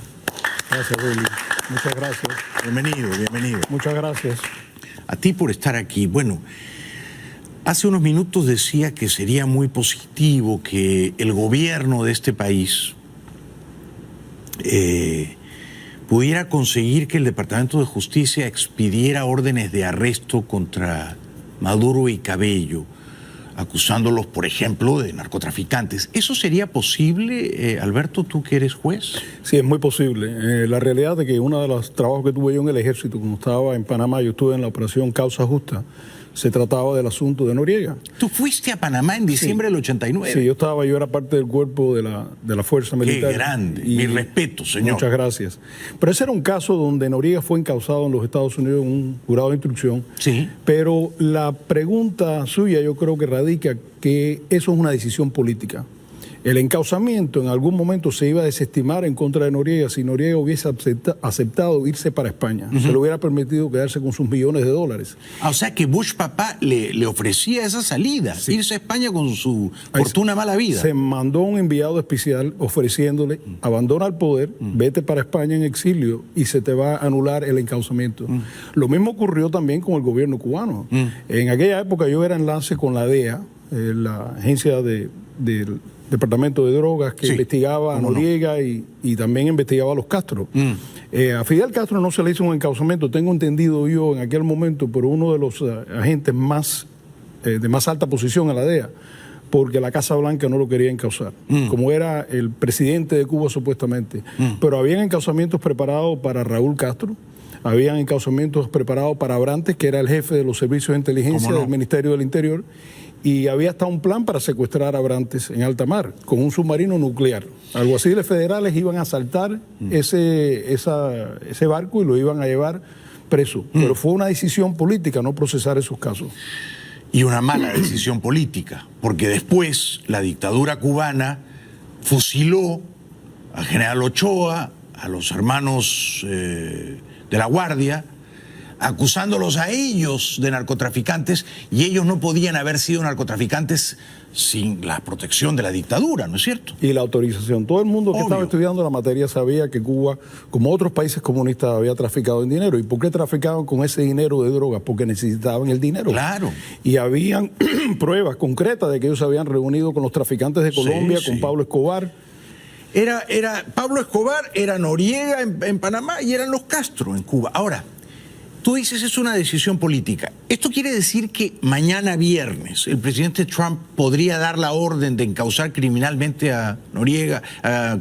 Gracias, Willy. Muchas gracias. Bienvenido. Muchas gracias. A ti por estar aquí. Bueno, hace unos minutos decía que sería muy positivo que el gobierno de este país pudiera conseguir que el Departamento de Justicia expidiera órdenes de arresto contra Maduro y Cabello, acusándolos, por ejemplo, de narcotraficantes. ¿Eso sería posible, Alberto, tú que eres juez? Sí, es muy posible. La realidad es que uno de los trabajos que tuve yo en el ejército, cuando estaba en Panamá, yo estuve en la operación Causa Justa, se trataba del asunto de Noriega. ¿Tú fuiste a Panamá en diciembre del 89? Sí, yo era parte del cuerpo de la Fuerza Militar. Qué grande, mi respeto, señor. Muchas gracias. Pero ese era un caso donde Noriega fue encausado en los Estados Unidos en un jurado de instrucción. Sí. Pero la pregunta suya yo creo que radica que eso es una decisión política. El encausamiento en algún momento se iba a desestimar en contra de Noriega si Noriega hubiese aceptado irse para España. Se le hubiera permitido quedarse con sus millones de dólares. O sea que Bush papá le ofrecía esa salida, irse a España con su fortuna mala vida. Se mandó un enviado especial ofreciéndole, abandona el poder, vete para España en exilio y se te va a anular el encausamiento. Lo mismo ocurrió también con el gobierno cubano. En aquella época yo era enlace con la DEA, la agencia del Departamento de Drogas que investigaba a Noriega y también investigaba a los Castro. A Fidel Castro no se le hizo un encausamiento, tengo entendido yo en aquel momento, por uno de los agentes de más alta posición a la DEA, porque la Casa Blanca no lo quería encausar, como era el presidente de Cuba supuestamente. Pero habían encausamientos preparados para Raúl Castro, habían encausamientos preparados para Abrantes, que era el jefe de los servicios de inteligencia del Ministerio del Interior, y había hasta un plan para secuestrar a Abrantes en alta mar, con un submarino nuclear. Alguaciles federales iban a asaltar ese barco y lo iban a llevar preso. Pero fue una decisión política no procesar esos casos. Y una mala decisión política, porque después la dictadura cubana fusiló al general Ochoa, a los hermanos de la Guardia, acusándolos a ellos de narcotraficantes, y ellos no podían haber sido narcotraficantes sin la protección de la dictadura, ¿no es cierto? Y la autorización. Todo el mundo que Obvio. estaba estudiando la materia sabía que Cuba, como otros países comunistas, había traficado en dinero. ¿Y por qué traficaban con ese dinero de drogas? Porque necesitaban el dinero. Claro. Y habían pruebas concretas de que ellos se habían reunido con los traficantes de Colombia, con Pablo Escobar. Era Pablo Escobar, era Noriega en Panamá y eran los Castro en Cuba. Ahora, tú dices es una decisión política. Esto quiere decir que mañana viernes el presidente Trump podría dar la orden de encausar criminalmente a Noriega, a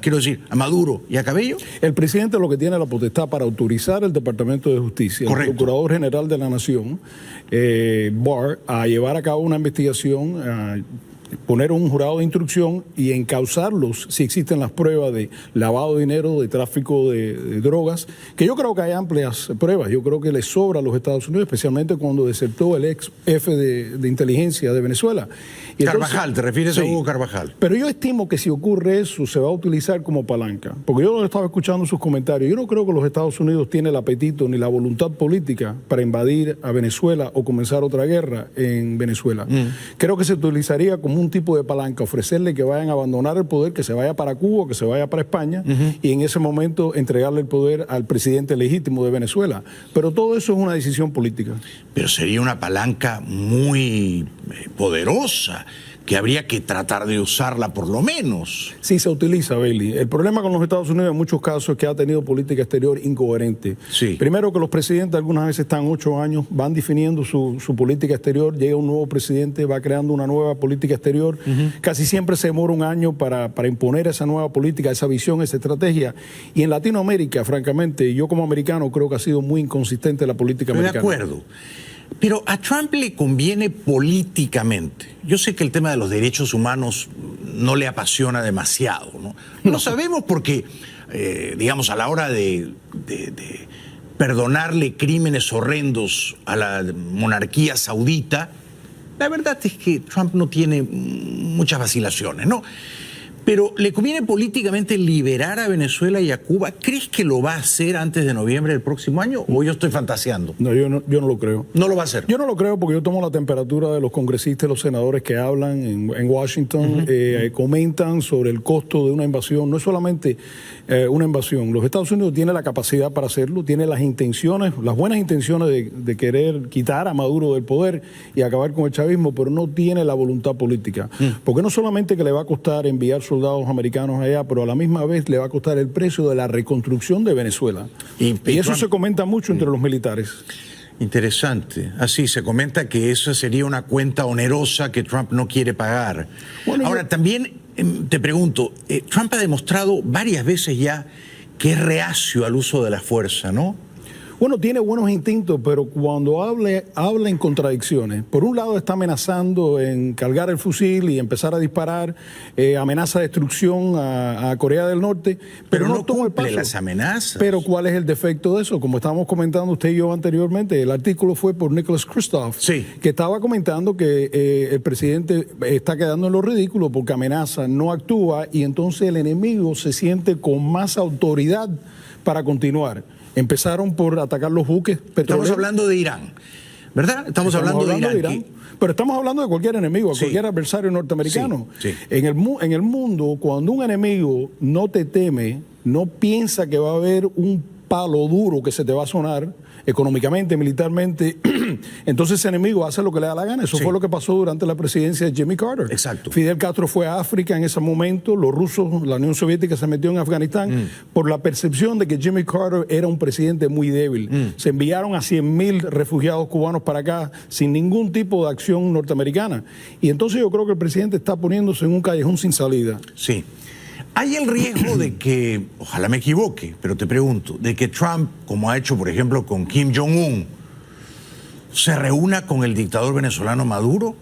Maduro y a Cabello. El presidente lo que tiene la potestad para autorizar el Departamento de Justicia, Correcto. el Procurador General de la Nación, Barr, a llevar a cabo una investigación, a poner un jurado de instrucción y encausarlos si existen las pruebas de lavado de dinero, de tráfico de drogas, que yo creo que hay amplias pruebas. Yo creo que les sobra a los Estados Unidos, especialmente cuando desertó el ex jefe de inteligencia de Venezuela. Y Carvajal, entonces, ¿te refieres sí, a Hugo Carvajal? Pero yo estimo que si ocurre eso, se va a utilizar como palanca. Porque yo lo estaba escuchando sus comentarios. Yo no creo que los Estados Unidos tienen el apetito ni la voluntad política para invadir a Venezuela o comenzar otra guerra en Venezuela. Creo que se utilizaría como un tipo de palanca, ofrecerle que vayan a abandonar el poder, que se vaya para Cuba, que se vaya para España, y en ese momento entregarle el poder al presidente legítimo de Venezuela. Pero todo eso es una decisión política. Pero sería una palanca muy poderosa, que habría que tratar de usarla por lo menos. Sí, se utiliza, Bailey. El problema con los Estados Unidos en muchos casos es que ha tenido política exterior incoherente. Sí. Primero, que los presidentes algunas veces están 8 años, van definiendo su política exterior, llega un nuevo presidente, va creando una nueva política exterior. Casi siempre se demora un año para imponer esa nueva política, esa visión, esa estrategia. Y en Latinoamérica, francamente, yo como americano creo que ha sido muy inconsistente la política americana. Estoy de acuerdo. Pero a Trump le conviene políticamente. Yo sé que el tema de los derechos humanos no le apasiona demasiado, ¿no? Lo sabemos porque, digamos, a la hora de perdonarle crímenes horrendos a la monarquía saudita, la verdad es que Trump no tiene muchas vacilaciones, ¿no? Pero ¿le conviene políticamente liberar a Venezuela y a Cuba? ¿Crees que lo va a hacer antes de noviembre del próximo año o yo estoy fantaseando? No, yo no lo creo. ¿No lo va a hacer? Yo no lo creo porque yo tomo la temperatura de los congresistas y los senadores que hablan en Washington, comentan sobre el costo de una invasión. No es solamente una invasión. Los Estados Unidos tienen la capacidad para hacerlo, tiene las intenciones, las buenas intenciones de querer quitar a Maduro del poder y acabar con el chavismo, pero no tiene la voluntad política. Porque no solamente que le va a costar enviar soldados americanos allá, pero a la misma vez le va a costar el precio de la reconstrucción de Venezuela. Y eso Trump, se comenta mucho entre los militares. Interesante. Así se comenta que esa sería una cuenta onerosa que Trump no quiere pagar. Bueno, ahora, también te pregunto, Trump ha demostrado varias veces ya que es reacio al uso de la fuerza, ¿no? Bueno, tiene buenos instintos, pero cuando habla en contradicciones. Por un lado está amenazando en cargar el fusil y empezar a disparar, amenaza de destrucción a Corea del Norte, pero no toma el paso. Las amenazas. Pero ¿cuál es el defecto de eso? Como estábamos comentando usted y yo anteriormente, el artículo fue por Nicholas Kristof, que estaba comentando que el presidente está quedando en lo ridículo porque amenaza, no actúa, y entonces el enemigo se siente con más autoridad para continuar. Empezaron por atacar los buques petroleros. Estamos hablando de Irán, ¿verdad? Estamos hablando de Irán. Pero estamos hablando de cualquier enemigo, cualquier adversario norteamericano. En el mundo, cuando un enemigo no te teme, no piensa que va a haber un palo duro que se te va a sonar económicamente, militarmente, entonces ese enemigo hace lo que le da la gana. Eso fue lo que pasó durante la presidencia de Jimmy Carter. Exacto. Fidel Castro fue a África en ese momento, los rusos, la Unión Soviética se metió en Afganistán por la percepción de que Jimmy Carter era un presidente muy débil. Se enviaron a 100,000 refugiados cubanos para acá sin ningún tipo de acción norteamericana. Y entonces yo creo que el presidente está poniéndose en un callejón sin salida. Sí. Hay el riesgo de que, ojalá me equivoque, pero te pregunto, de que Trump, como ha hecho por ejemplo con Kim Jong-un, se reúna con el dictador venezolano Maduro.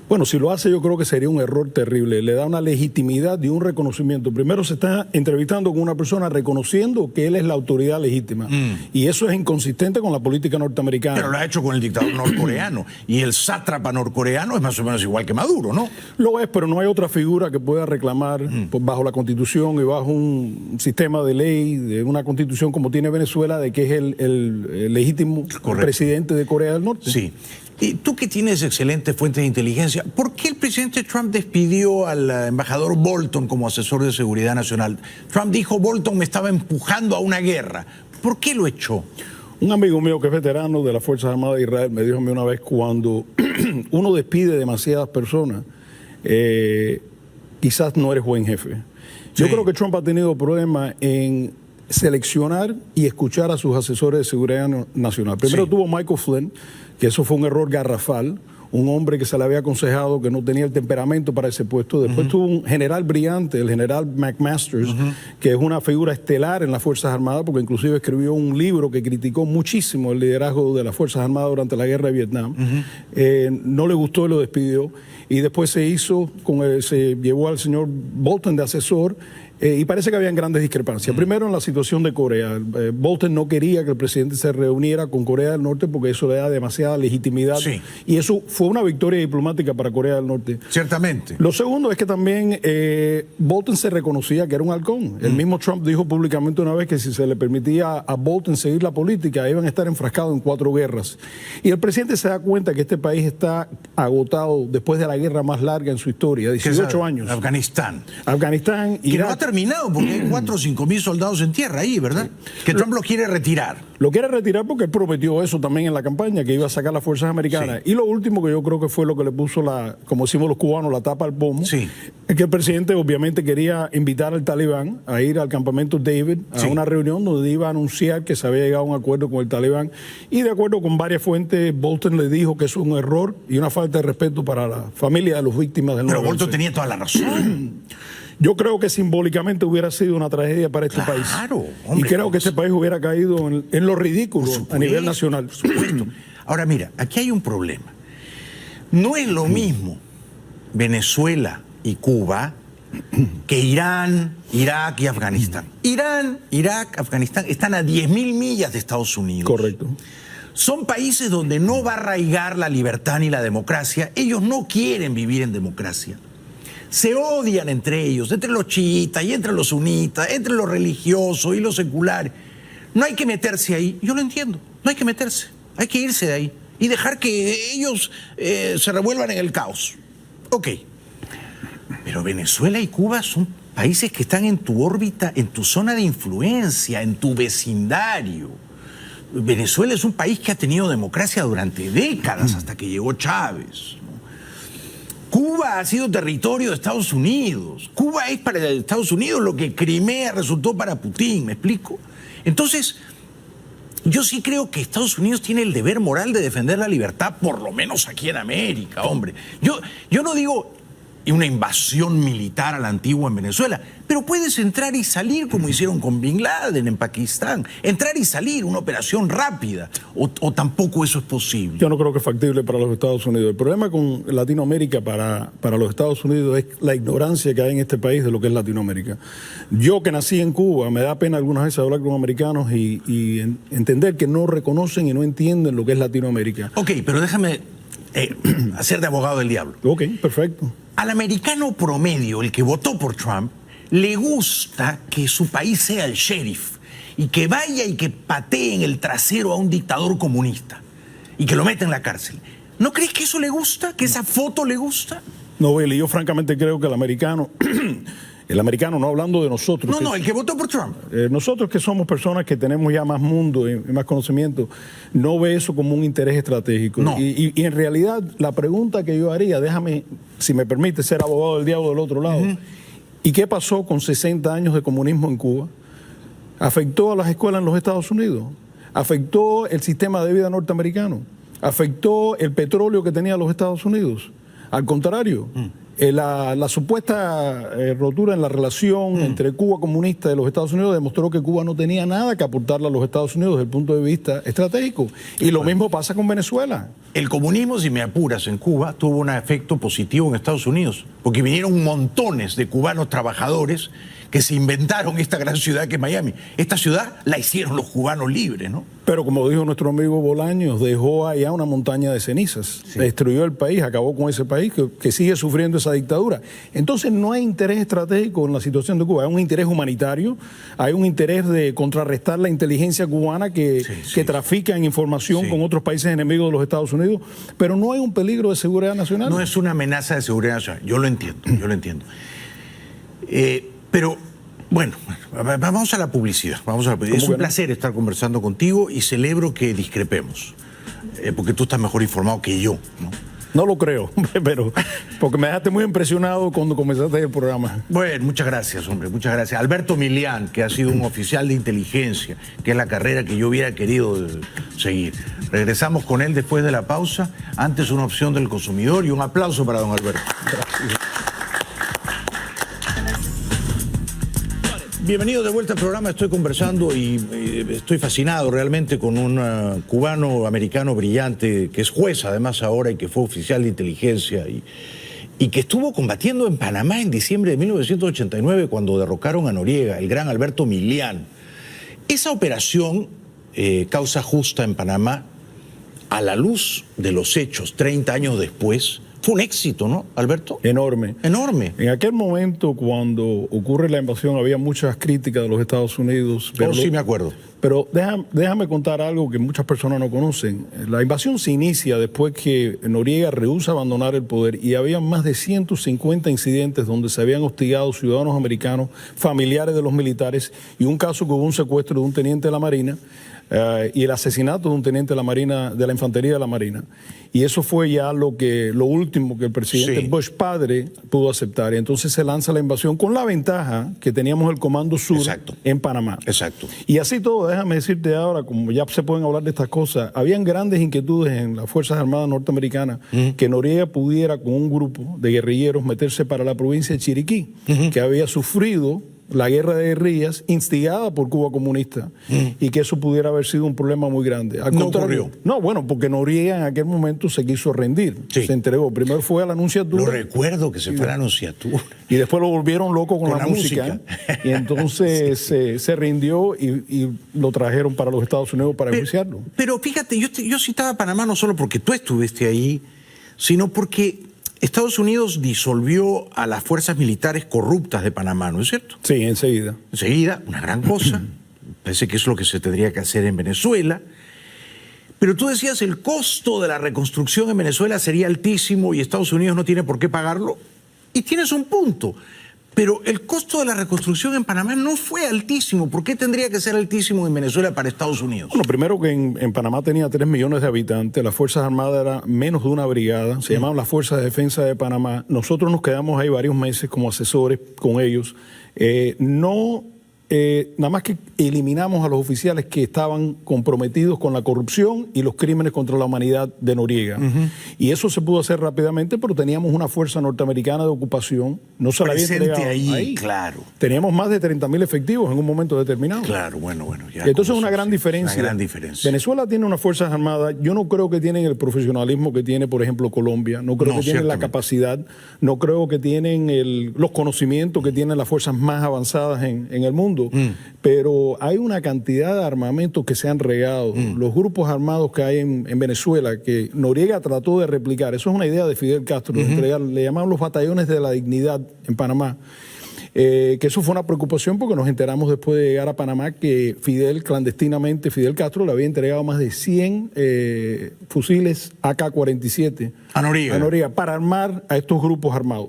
Bueno, si lo hace yo creo que sería un error terrible. Le da una legitimidad y un reconocimiento. Primero se está entrevistando con una persona reconociendo que él es la autoridad legítima. Y eso es inconsistente con la política norteamericana. Pero lo ha hecho con el dictador norcoreano. Y el sátrapa norcoreano es más o menos igual que Maduro, ¿no? Lo es, pero no hay otra figura que pueda reclamar bajo la Constitución y bajo un sistema de ley, de una Constitución como tiene Venezuela, de que es el legítimo presidente de Corea del Norte. Sí. Y tú que tienes excelentes fuentes de inteligencia, ¿por qué el presidente Trump despidió al embajador Bolton como asesor de seguridad nacional? Trump dijo, Bolton me estaba empujando a una guerra. ¿Por qué lo echó? Un amigo mío que es veterano de las Fuerzas Armadas de Israel me dijo a mí una vez, cuando uno despide demasiadas personas, quizás no eres buen jefe. Yo creo que Trump ha tenido problemas en seleccionar y escuchar a sus asesores de seguridad nacional. Primero tuvo Michael Flynn, que eso fue un error garrafal, un hombre que se le había aconsejado que no tenía el temperamento para ese puesto. Después tuvo un general brillante, el general McMaster, que es una figura estelar en las Fuerzas Armadas, porque inclusive escribió un libro que criticó muchísimo el liderazgo de las Fuerzas Armadas durante la guerra de Vietnam. No le gustó y lo despidió. Y después se llevó al señor Bolton de asesor. Y parece que habían grandes discrepancias. Primero, en la situación de Corea. Bolton no quería que el presidente se reuniera con Corea del Norte porque eso le da demasiada legitimidad. Y eso fue una victoria diplomática para Corea del Norte. Ciertamente. Lo segundo es que también Bolton se reconocía que era un halcón. El mismo Trump dijo públicamente una vez que si se le permitía a Bolton seguir la política, iban a estar enfrascados en 4 guerras. Y el presidente se da cuenta que este país está agotado después de la guerra más larga en su historia, 18 años. Afganistán. Afganistán, Irak. Que no ha terminado porque hay 4 o 5 mil soldados en tierra ahí, ¿verdad? Que Trump lo quiere retirar. Lo quiere retirar porque él prometió eso también en la campaña, que iba a sacar las fuerzas americanas. Y lo último que yo creo que fue lo que le puso como decimos los cubanos, la tapa al pomo, es que el presidente obviamente quería invitar al talibán a ir al campamento David a una reunión donde iba a anunciar que se había llegado a un acuerdo con el talibán. Y de acuerdo con varias fuentes, Bolton le dijo que eso es un error y una falta de respeto para la familia de las víctimas del 9/11. Pero Bolton tenía toda la razón. Yo creo que simbólicamente hubiera sido una tragedia para este país. Hombre, y creo que este país hubiera caído en lo ridículo a nivel nacional. Por supuesto. Ahora mira, aquí hay un problema. No es lo mismo Venezuela y Cuba que Irán, Irak y Afganistán. Irán, Irak, Afganistán están a 10.000 millas de Estados Unidos. Correcto. Son países donde no va a arraigar la libertad ni la democracia. Ellos no quieren vivir en democracia. Se odian entre ellos, entre los chiitas y entre los sunitas, entre los religiosos y los seculares. No hay que meterse ahí, yo lo entiendo, no hay que meterse, hay que irse de ahí y dejar que ellos se revuelvan en el caos. Ok, pero Venezuela y Cuba son países que están en tu órbita, en tu zona de influencia, en tu vecindario. Venezuela es un país que ha tenido democracia durante décadas hasta que llegó Chávez. Cuba ha sido territorio de Estados Unidos. Cuba es para Estados Unidos lo que Crimea resultó para Putin, ¿me explico? Entonces, yo sí creo que Estados Unidos tiene el deber moral de defender la libertad, por lo menos aquí en América, hombre. Yo no digo una invasión militar a la antigua en Venezuela, pero puedes entrar y salir como hicieron con Bin Laden en Pakistán. Entrar y salir, una operación rápida, o tampoco eso es posible. Yo no creo que es factible para los Estados Unidos. El problema con Latinoamérica para los Estados Unidos es la ignorancia que hay en este país de lo que es Latinoamérica. Yo que nací en Cuba, me da pena algunas veces hablar con americanos y entender que no reconocen y no entienden lo que es Latinoamérica. Ok, pero déjame hacer de abogado del diablo. Ok, perfecto. Al americano promedio, el que votó por Trump, le gusta que su país sea el sheriff y que vaya y que patee en el trasero a un dictador comunista y que lo meta en la cárcel. ¿No crees que eso le gusta? ¿Que esa foto le gusta? No, Billy, yo francamente creo que el americano, no hablando de nosotros. No, el que votó por Trump. Nosotros que somos personas que tenemos ya más mundo y más conocimiento, no ve eso como un interés estratégico. No. Y en realidad, la pregunta que yo haría, déjame, si me permite, ser abogado del diablo del otro lado. ¿Y qué pasó con 60 años de comunismo en Cuba? ¿Afectó a las escuelas en los Estados Unidos? ¿Afectó el sistema de vida norteamericano? ¿Afectó el petróleo que tenía los Estados Unidos? Al contrario, La supuesta rotura en la relación entre Cuba comunista y los Estados Unidos demostró que Cuba no tenía nada que aportarle a los Estados Unidos desde el punto de vista estratégico. Y lo mismo pasa con Venezuela. El comunismo, si me apuras, en Cuba tuvo un efecto positivo en Estados Unidos, porque vinieron montones de cubanos trabajadores que se inventaron esta gran ciudad que es Miami. Esta ciudad la hicieron los cubanos libres, ¿no? Pero como dijo nuestro amigo Bolaños, dejó allá una montaña de cenizas. Sí. Destruyó el país, acabó con ese país que sigue sufriendo esa dictadura. Entonces no hay interés estratégico en la situación de Cuba, hay un interés humanitario, hay un interés de contrarrestar la inteligencia cubana que trafica en información con otros países enemigos de los Estados Unidos, pero no hay un peligro de seguridad nacional. No es una amenaza de seguridad nacional, yo lo entiendo. Pero, bueno, vamos a la publicidad. Es un placer estar conversando contigo y celebro que discrepemos, porque tú estás mejor informado que yo, ¿no? No lo creo, pero porque me dejaste muy impresionado cuando comenzaste el programa. Bueno, muchas gracias, hombre, muchas gracias. Alberto Milián, que ha sido un oficial de inteligencia, que es la carrera que yo hubiera querido seguir. Regresamos con él después de la pausa. Antes una opción del consumidor y un aplauso para don Alberto. Gracias. Bienvenido de vuelta al programa. Estoy conversando y estoy fascinado realmente con un cubano-americano brillante que es juez además ahora y que fue oficial de inteligencia y que estuvo combatiendo en Panamá en diciembre de 1989 cuando derrocaron a Noriega, el gran Alberto Milián. Esa operación, Causa Justa en Panamá, a la luz de los hechos 30 años después, fue un éxito, ¿no, Alberto? Enorme. Enorme. En aquel momento, cuando ocurre la invasión, había muchas críticas de los Estados Unidos. Pero sí me acuerdo. Pero déjame contar algo que muchas personas no conocen. La invasión se inicia después que Noriega rehúsa abandonar el poder y había más de 150 incidentes donde se habían hostigado ciudadanos americanos, familiares de los militares, y un caso que hubo un secuestro de un teniente de la Marina y el asesinato de un teniente de la Marina, de la Infantería de la Marina. Y eso fue ya lo último que el presidente Bush padre pudo aceptar. Y entonces se lanza la invasión con la ventaja que teníamos el Comando Sur en Panamá. Exacto. Y así todo, déjame decirte ahora, como ya se pueden hablar de estas cosas, habían grandes inquietudes en las Fuerzas Armadas norteamericanas que Noriega pudiera con un grupo de guerrilleros meterse para la provincia de Chiriquí, que había sufrido la guerra de guerrillas instigada por Cuba comunista y que eso pudiera haber sido un problema muy grande. No ocurrió. No, bueno, porque Noriega en aquel momento se quiso rendir, se entregó. Primero fue a la Anunciatura. Lo recuerdo que se fue a la Anunciatura. Y después lo volvieron loco con la música. Y entonces se rindió y lo trajeron para los Estados Unidos para enjuiciarlo. Pero fíjate, yo citaba a Panamá no solo porque tú estuviste ahí, sino porque Estados Unidos disolvió a las fuerzas militares corruptas de Panamá, ¿no es cierto? Sí, enseguida. Enseguida, una gran cosa. Parece que es lo que se tendría que hacer en Venezuela. Pero tú decías, el costo de la reconstrucción en Venezuela sería altísimo y Estados Unidos no tiene por qué pagarlo. Y tienes un punto. Pero el costo de la reconstrucción en Panamá no fue altísimo. ¿Por qué tendría que ser altísimo en Venezuela para Estados Unidos? Bueno, primero que en Panamá tenía 3 millones de habitantes, las Fuerzas Armadas eran menos de una brigada, se llamaban las Fuerzas de Defensa de Panamá. Nosotros nos quedamos ahí varios meses como asesores con ellos. Nada más que eliminamos a los oficiales que estaban comprometidos con la corrupción y los crímenes contra la humanidad de Noriega. Y eso se pudo hacer rápidamente, pero teníamos una fuerza norteamericana de ocupación. No se la había entregado ahí. Claro. Teníamos más de 30.000 efectivos en un momento determinado. Claro, bueno. Ya entonces es una gran diferencia. Una gran diferencia. Venezuela tiene unas fuerzas armadas. Yo no creo que tienen el profesionalismo que tiene, por ejemplo, Colombia. No creo que tienen la capacidad. No creo que tienen los conocimientos que tienen las fuerzas más avanzadas en el mundo. Pero hay una cantidad de armamentos que se han regado. Los grupos armados que hay en Venezuela, que Noriega trató de replicar, eso es una idea de Fidel Castro, de entregar, le llamaban los batallones de la dignidad en Panamá. Que eso fue una preocupación porque nos enteramos después de llegar a Panamá que Fidel Castro le había entregado más de 100 fusiles AK-47 a Noriega para armar a estos grupos armados.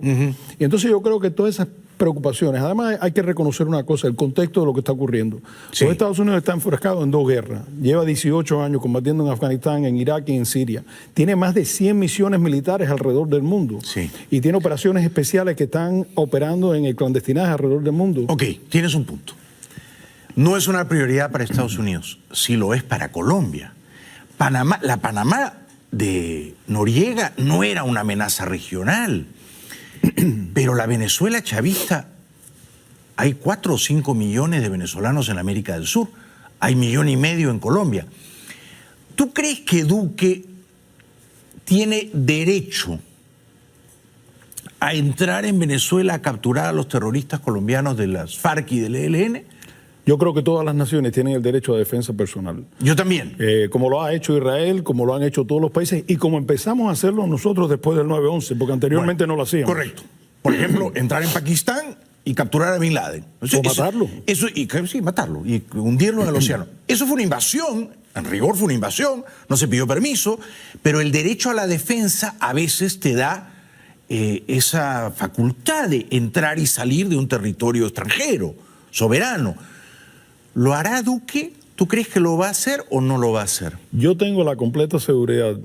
Y entonces yo creo que todas esas preocupaciones. Además, hay que reconocer una cosa, el contexto de lo que está ocurriendo. Los Estados Unidos están enfrascados en 2 guerras. Lleva 18 años combatiendo en Afganistán, en Irak y en Siria. Tiene más de 100 misiones militares alrededor del mundo. Y tiene operaciones especiales que están operando en el clandestinaje alrededor del mundo. Ok, tienes un punto. No es una prioridad para Estados Unidos, sí lo es para Colombia. La Panamá de Noriega no era una amenaza regional. Pero la Venezuela chavista, hay 4 o 5 millones de venezolanos en América del Sur, hay 1,5 millones en Colombia. ¿Tú crees que Duque tiene derecho a entrar en Venezuela a capturar a los terroristas colombianos de las FARC y del ELN? Yo creo que todas las naciones tienen el derecho a defensa personal. Yo también. Como lo ha hecho Israel, como lo han hecho todos los países y como empezamos a hacerlo nosotros después del 9/11, porque anteriormente no lo hacíamos. Correcto. Por ejemplo, entrar en Pakistán y capturar a Bin Laden. O matarlo. Sí, matarlo y hundirlo en el océano. Eso fue una invasión, en rigor fue una invasión, no se pidió permiso, pero el derecho a la defensa a veces te da esa facultad de entrar y salir de un territorio extranjero, soberano. ¿Lo hará Duque? ¿Tú crees que lo va a hacer o no lo va a hacer? Yo tengo la completa seguridad,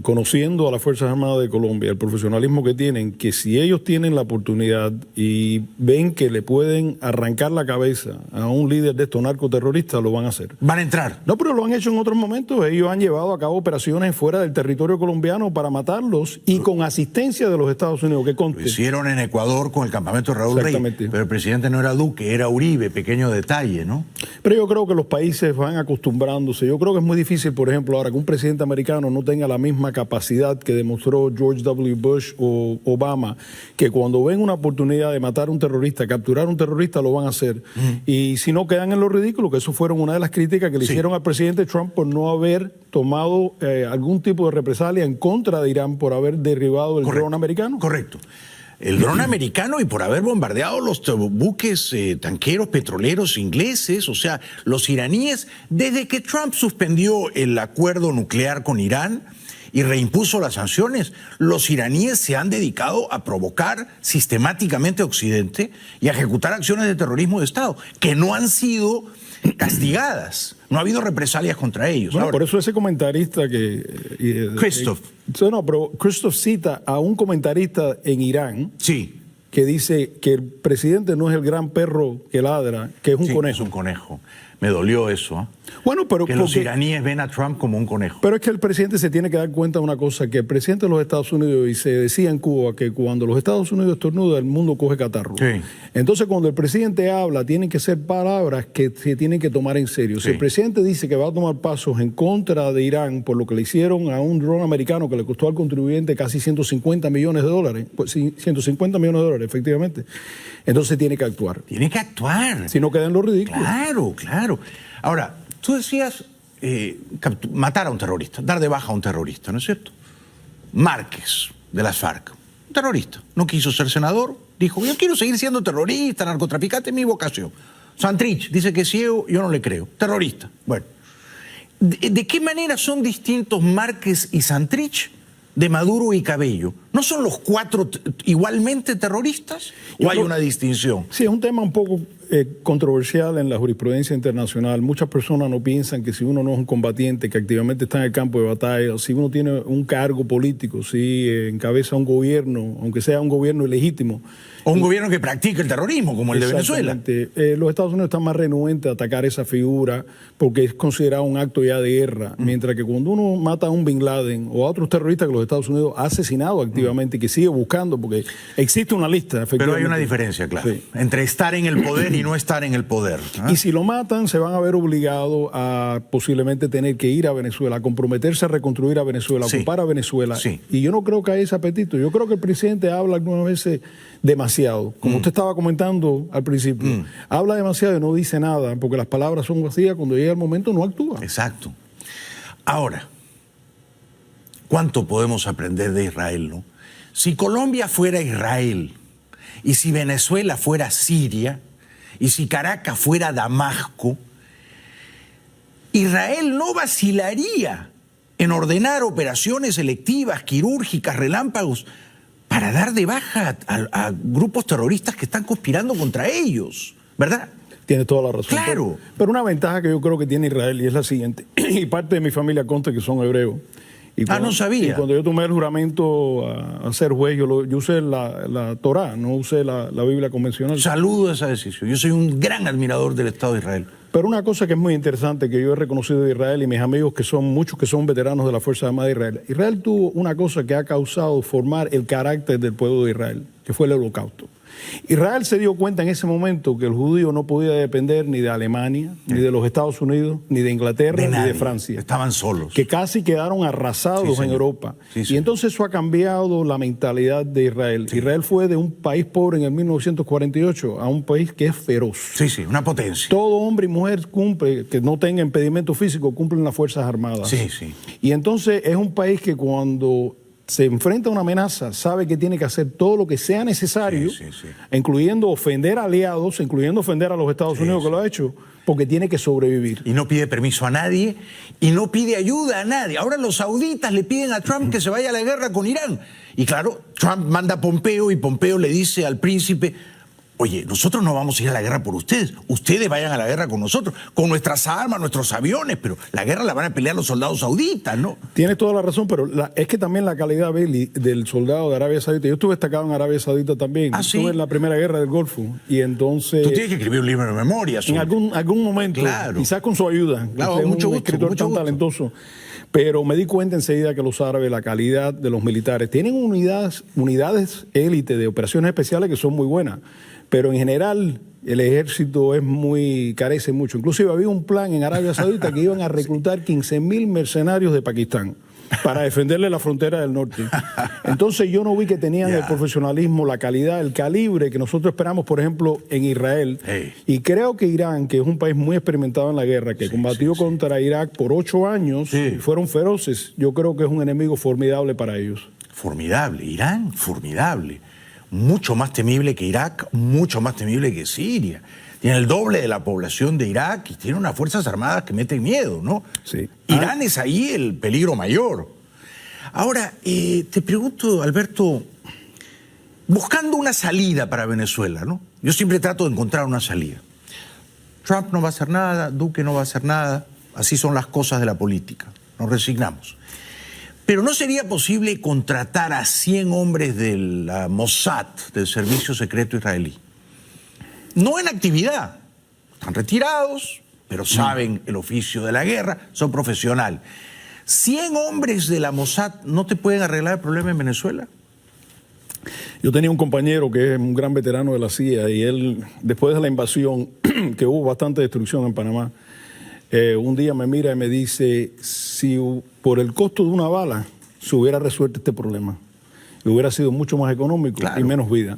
conociendo a las Fuerzas Armadas de Colombia, el profesionalismo que tienen, que si ellos tienen la oportunidad y ven que le pueden arrancar la cabeza a un líder de estos narcoterroristas, lo van a hacer. ¿Van a entrar? No, pero lo han hecho en otros momentos. Ellos han llevado a cabo operaciones fuera del territorio colombiano para matarlos y con asistencia de los Estados Unidos. Que conste. Lo hicieron en Ecuador con el campamento de Raúl Reyes. Pero el presidente no era Duque, era Uribe, pequeño detalle, ¿no? Pero yo creo que los países van acostumbrándose. Yo creo que es muy difícil, por ejemplo, ahora que un presidente americano no tenga la misma capacidad que demostró George W. Bush o Obama, que cuando ven una oportunidad de matar a un terrorista, capturar a un terrorista, lo van a hacer. Y si no, quedan en lo ridículo, que eso fueron una de las críticas que le hicieron al presidente Trump por no haber tomado algún tipo de represalia en contra de Irán por haber derribado el dron americano. Correcto. El dron americano y por haber bombardeado los buques tanqueros petroleros ingleses, o sea, los iraníes, desde que Trump suspendió el acuerdo nuclear con Irán y reimpuso las sanciones, los iraníes se han dedicado a provocar sistemáticamente a Occidente y a ejecutar acciones de terrorismo de Estado que no han sido castigadas. No ha habido represalias contra ellos. Bueno, ahora, por eso ese comentarista que... Christoph. Pero Christoph cita a un comentarista en Irán que dice que el presidente no es el gran perro que ladra, que es un conejo. Es un conejo. Me dolió eso. ¿Eh? Bueno, pero que los iraníes ven a Trump como un conejo. Pero es que el presidente se tiene que dar cuenta de una cosa, que el presidente de los Estados Unidos, y se decía en Cuba, que cuando los Estados Unidos estornudan, el mundo coge catarro. Sí. Entonces, cuando el presidente habla, tienen que ser palabras que se tienen que tomar en serio. Si el presidente dice que va a tomar pasos en contra de Irán por lo que le hicieron a un dron americano que le costó al contribuyente casi $150 millones, pues sí, $150 millones, efectivamente, entonces tiene que actuar. Tiene que actuar. Si no queda en lo ridículo. Claro, claro. Ahora, tú decías matar a un terrorista, dar de baja a un terrorista, ¿no es cierto? Márquez, de las FARC, un terrorista, no quiso ser senador, dijo, yo quiero seguir siendo terrorista, narcotraficante, es mi vocación. Santrich dice que es ciego, yo no le creo, terrorista. Bueno, ¿de qué manera son distintos Márquez y Santrich de Maduro y Cabello? ¿No son los 4 igualmente terroristas? ¿O hay una distinción? Sí, es un tema un poco controversial en la jurisprudencia internacional. Muchas personas no piensan que si uno no es un combatiente que activamente está en el campo de batalla, si uno tiene un cargo político, si encabeza un gobierno, aunque sea un gobierno ilegítimo, o un gobierno que practica el terrorismo, como el de Venezuela. Los Estados Unidos están más renuentes a atacar esa figura porque es considerado un acto ya de guerra. Mientras que cuando uno mata a un Bin Laden o a otros terroristas que los Estados Unidos ha asesinado activamente y que sigue buscando, porque existe una lista, efectivamente. Pero hay una diferencia, claro, entre estar en el poder y no estar en el poder. Y si lo matan, se van a ver obligados a posiblemente tener que ir a Venezuela, a comprometerse a reconstruir a Venezuela, a ocupar a Venezuela. Y yo no creo que haya ese apetito. Yo creo que el presidente habla algunas veces demasiado. Como usted estaba comentando al principio, habla demasiado y no dice nada, porque las palabras son vacías, cuando llega el momento no actúa. Exacto. Ahora, ¿cuánto podemos aprender de Israel, no? Si Colombia fuera Israel, y si Venezuela fuera Siria, y si Caracas fuera Damasco, Israel no vacilaría en ordenar operaciones selectivas, quirúrgicas, relámpagos, para dar de baja a grupos terroristas que están conspirando contra ellos, ¿verdad? Tiene toda la razón. Claro. Pero una ventaja que yo creo que tiene Israel, y es la siguiente, y parte de mi familia consta que son hebreos. Y cuando, no sabía. Y cuando yo tomé el juramento a ser juez, yo usé la Torá, no usé la Biblia convencional. Saludo a esa decisión. Yo soy un gran admirador del Estado de Israel. Pero una cosa que es muy interesante que yo he reconocido de Israel y mis amigos que son muchos que son veteranos de la Fuerza Armada de Israel. Israel tuvo una cosa que ha causado formar el carácter del pueblo de Israel, que fue el Holocausto. Israel se dio cuenta en ese momento que el judío no podía depender ni de Alemania, ni de los Estados Unidos, ni de Inglaterra, ni de Francia. Estaban solos. Que casi quedaron arrasados en Europa. Y entonces eso ha cambiado la mentalidad de Israel. Israel fue de un país pobre en el 1948 a un país que es feroz. Una potencia. Todo hombre y mujer cumple, que no tenga impedimento físico, cumplen las Fuerzas Armadas. Y entonces es un país que cuando se enfrenta a una amenaza, sabe que tiene que hacer todo lo que sea necesario, incluyendo ofender a aliados, incluyendo ofender a los Estados Unidos, que lo ha hecho, porque tiene que sobrevivir. Y no pide permiso a nadie, y no pide ayuda a nadie. Ahora los sauditas le piden a Trump que se vaya a la guerra con Irán. Y claro, Trump manda a Pompeo, y Pompeo le dice al príncipe: oye, nosotros no vamos a ir a la guerra por ustedes. Ustedes vayan a la guerra con nosotros, con nuestras armas, nuestros aviones, pero la guerra la van a pelear los soldados sauditas, ¿no? Tienes toda la razón, pero es que también la calidad, Bailey, del soldado de Arabia Saudita. Yo estuve destacado en Arabia Saudita también. Estuve en la primera guerra del Golfo. Y entonces... Tú tienes que escribir un libro de memoria. En algún momento, quizás con su ayuda. Claro, es mucho un gusto, escritor mucho tan gusto. talentoso. Pero me di cuenta enseguida que los árabes, la calidad de los militares, tienen unidades élite de operaciones especiales que son muy buenas. Pero en general el ejército carece mucho. Inclusive había un plan en Arabia Saudita que iban a reclutar 15.000 mercenarios de Pakistán para defenderle la frontera del norte. Entonces yo no vi que tenían el profesionalismo, la calidad, el calibre que nosotros esperamos, por ejemplo, en Israel. Y creo que Irán, que es un país muy experimentado en la guerra, que combatió contra Irak por 8 años, y fueron feroces, yo creo que es un enemigo formidable para ellos. Formidable, Irán, formidable. Mucho más temible que Irak, mucho más temible que Siria. Tiene el doble de la población de Irak y tiene unas fuerzas armadas que meten miedo, ¿no? Irán es ahí el peligro mayor. Ahora, te pregunto, Alberto, buscando una salida para Venezuela, ¿no? Yo siempre trato de encontrar una salida. Trump no va a hacer nada, Duque no va a hacer nada, así son las cosas de la política, nos resignamos. Pero ¿no sería posible contratar a 100 hombres del Mossad, del Servicio Secreto Israelí? No en actividad, están retirados, pero saben el oficio de la guerra, son profesionales. 100 hombres de la Mossad no te pueden arreglar el problema en Venezuela. Yo tenía un compañero que es un gran veterano de la CIA y él, después de la invasión, que hubo bastante destrucción en Panamá, un día me mira y me dice: si por el costo de una bala se hubiera resuelto este problema, y hubiera sido mucho más económico y menos vida.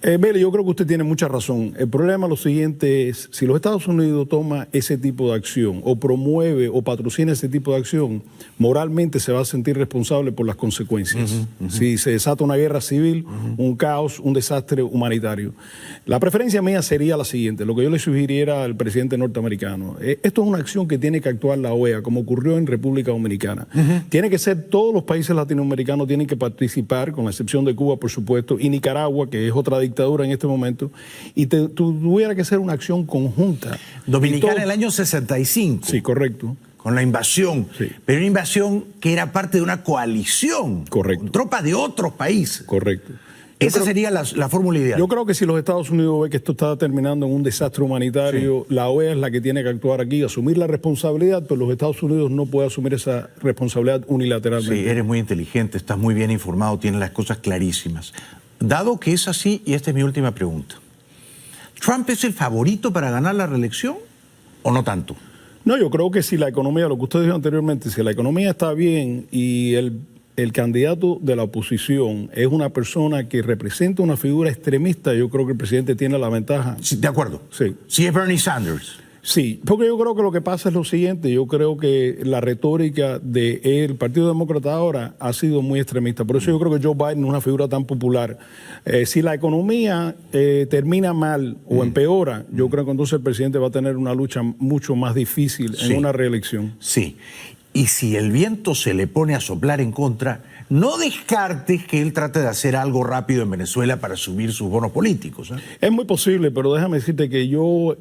Bele, yo creo que usted tiene mucha razón. El problema lo siguiente es, si los Estados Unidos toma ese tipo de acción, o promueve o patrocina ese tipo de acción, moralmente se va a sentir responsable por las consecuencias. Si se desata una guerra civil, un caos, un desastre humanitario. La preferencia mía sería la siguiente, lo que yo le sugiriera al presidente norteamericano. Esto es una acción que tiene que actuar la OEA, como ocurrió en República Dominicana. Tiene que ser, todos los países latinoamericanos tienen que participar, con la excepción de Cuba, por supuesto, y Nicaragua, que es otra dictadura en este momento, y tuviera que ser una acción conjunta. Dominicana en el año 65. Sí, correcto. Con la invasión, pero una invasión que era parte de una coalición. Correcto. Con tropas de otros países. Correcto. Esa sería la fórmula ideal. Yo creo que si los Estados Unidos ven que esto está terminando en un desastre humanitario, la OEA es la que tiene que actuar aquí, asumir la responsabilidad, pero los Estados Unidos no pueden asumir esa responsabilidad unilateralmente. Sí, eres muy inteligente, estás muy bien informado, tienes las cosas clarísimas. Dado que es así, y esta es mi última pregunta, ¿Trump es el favorito para ganar la reelección o no tanto? No, yo creo que si la economía, lo que usted dijo anteriormente, si la economía está bien y el candidato de la oposición es una persona que representa una figura extremista, yo creo que el presidente tiene la ventaja. Sí, de acuerdo. Sí. Si es Bernie Sanders. Sí, porque yo creo que lo que pasa es lo siguiente, yo creo que la retórica del Partido Demócrata ahora ha sido muy extremista, por eso yo creo que Joe Biden es una figura tan popular. Si la economía termina mal o empeora, yo creo que entonces el presidente va a tener una lucha mucho más difícil en una reelección. Sí. y si el viento se le pone a soplar en contra, no descartes que él trate de hacer algo rápido en Venezuela para subir sus bonos políticos, ¿eh? Es muy posible, pero déjame decirte que yo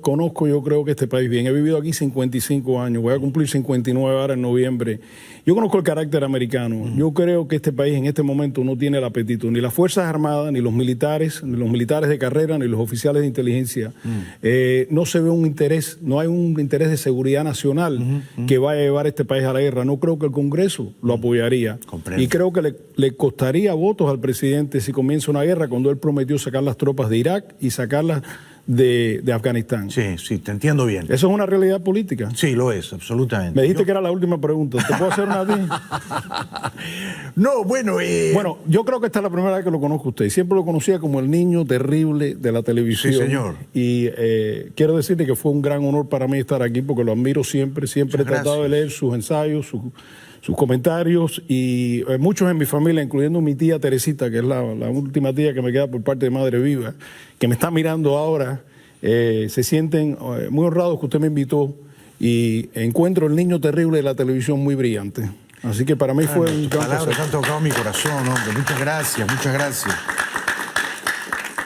creo que este país bien. He vivido aquí 55 años, voy a cumplir 59 ahora en noviembre. Yo conozco el carácter americano. Yo creo que este país en este momento no tiene el apetito, ni las Fuerzas Armadas, ni los militares de carrera, ni los oficiales de inteligencia. No se ve un interés, no hay un interés de seguridad nacional que vaya a llevar este país a la guerra. No creo que el Congreso lo apoyaría. Comprendo. Y creo que le costaría votos al presidente si comienza una guerra cuando él prometió sacar las tropas de Irak y sacarlas de Afganistán. Sí, te entiendo bien. ¿Eso es una realidad política? Sí, lo es, absolutamente. Me dijiste que era la última pregunta. ¿Te puedo hacer una a ti? No, bueno... Bueno, yo creo que esta es la primera vez que lo conozco a usted. Siempre lo conocía como el niño terrible de la televisión. Sí, señor. Y quiero decirle que fue un gran honor para mí estar aquí porque lo admiro siempre. Siempre he tratado de leer sus ensayos, sus comentarios, y muchos en mi familia, incluyendo mi tía Teresita, que es la última tía que me queda por parte de Madre Viva, que me está mirando ahora, se sienten muy honrados que usted me invitó, y encuentro el niño terrible de la televisión muy brillante. Así que para mí fue un gran palabras han tocado mi corazón, hombre. Muchas gracias, muchas gracias.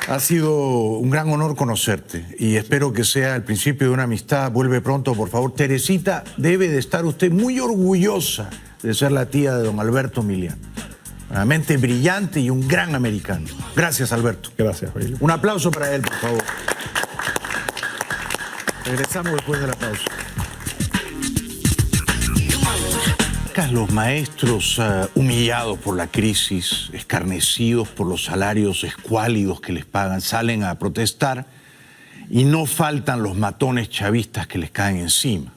Ha sido un gran honor conocerte y espero que sea el principio de una amistad. Vuelve pronto, por favor. Teresita, debe de estar usted muy orgullosa de ser la tía de don Alberto Milian. Una mente brillante y un gran americano. Gracias, Alberto. Gracias, Bailey. Un aplauso para él, por favor. Regresamos después de la pausa. Los maestros humillados por la crisis, escarnecidos por los salarios escuálidos que les pagan, salen a protestar y no faltan los matones chavistas que les caen encima.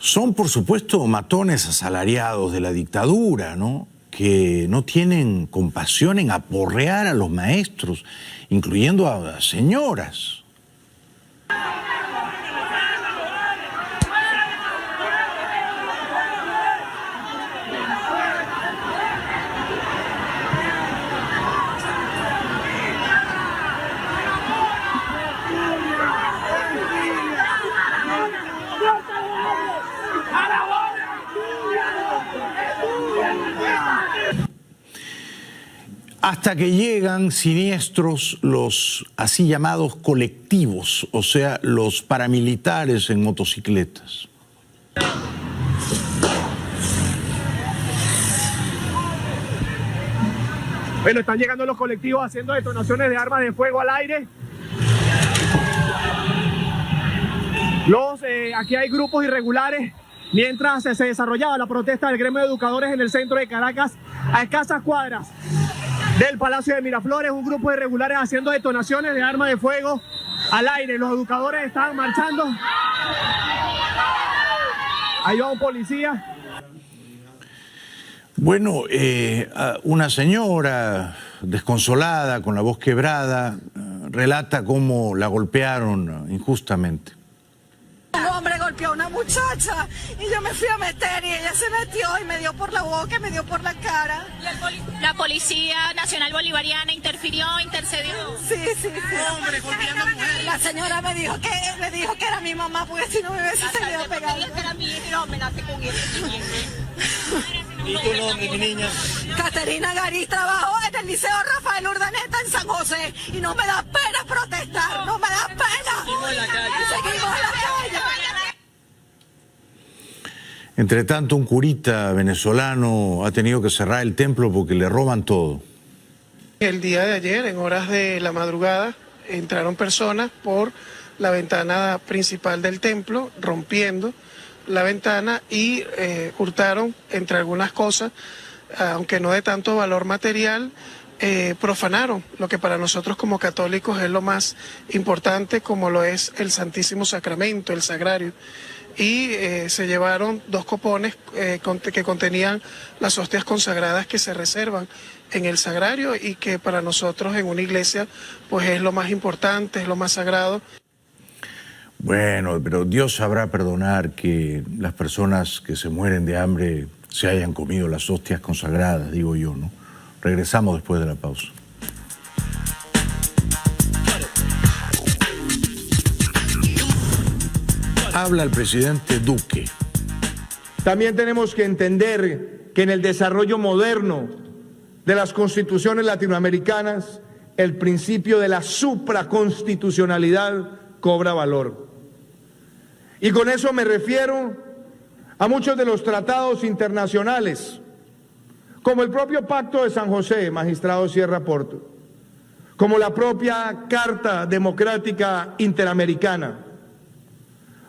Son, por supuesto, matones asalariados de la dictadura, ¿no? Que no tienen compasión en aporrear a los maestros, incluyendo a señoras. Hasta que llegan siniestros los así llamados colectivos, o sea, los paramilitares en motocicletas. Bueno, están llegando los colectivos haciendo detonaciones de armas de fuego al aire. Aquí hay grupos irregulares. Mientras se desarrollaba la protesta del gremio de educadores en el centro de Caracas, a escasas cuadras del Palacio de Miraflores, un grupo de irregulares haciendo detonaciones de armas de fuego al aire. Los educadores estaban marchando. Ahí va un policía. Bueno, una señora desconsolada, con la voz quebrada, relata cómo la golpearon injustamente. Un hombre golpeó a una muchacha y yo me fui a meter y ella se metió y me dio por la boca y me dio por la cara. La Policía Nacional Bolivariana interfirió, intercedió. Sí. Hombre, golpeando a mujeres. La señora me dijo que era mi mamá, porque si no me hubiese seguido pegando. ¿Y tu nombre, mi niña? Caterina Gariz, trabajo en el Liceo Rafael Urdaneta en San José y no me da pena protestar, no me da pena. Seguimos en la calle. Entre tanto, un curita venezolano ha tenido que cerrar el templo porque le roban todo. El día de ayer, en horas de la madrugada, entraron personas por la ventana principal del templo, rompiendo la ventana y hurtaron, entre algunas cosas, aunque no de tanto valor material, profanaron lo que para nosotros como católicos es lo más importante, como lo es el Santísimo Sacramento, el Sagrario. Y se llevaron 2 copones que contenían las hostias consagradas que se reservan en el Sagrario y que para nosotros en una iglesia pues es lo más importante, es lo más sagrado. Bueno, pero Dios sabrá perdonar que las personas que se mueren de hambre se hayan comido las hostias consagradas, digo yo, ¿no? Regresamos después de la pausa. Habla el presidente Duque. También tenemos que entender que en el desarrollo moderno de las constituciones latinoamericanas, el principio de la supraconstitucionalidad cobra valor. Y con eso me refiero a muchos de los tratados internacionales, como el propio Pacto de San José, magistrado Sierra Porto, como la propia Carta Democrática Interamericana,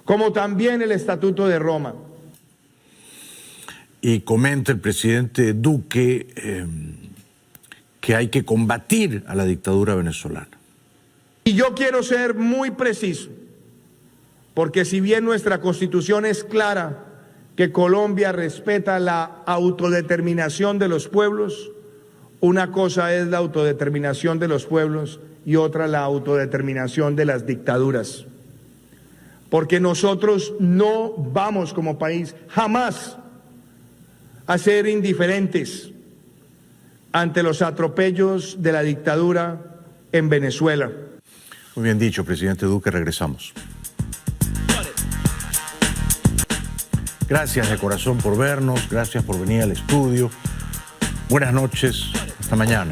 como también el Estatuto de Roma. Y comenta el presidente Duque que hay que combatir a la dictadura venezolana. Y yo quiero ser muy preciso, porque si bien nuestra Constitución es clara que Colombia respeta la autodeterminación de los pueblos, una cosa es la autodeterminación de los pueblos y otra la autodeterminación de las dictaduras. Porque nosotros no vamos como país jamás a ser indiferentes ante los atropellos de la dictadura en Venezuela. Muy bien dicho, presidente Duque, regresamos. Gracias de corazón por vernos, gracias por venir al estudio. Buenas noches, hasta mañana.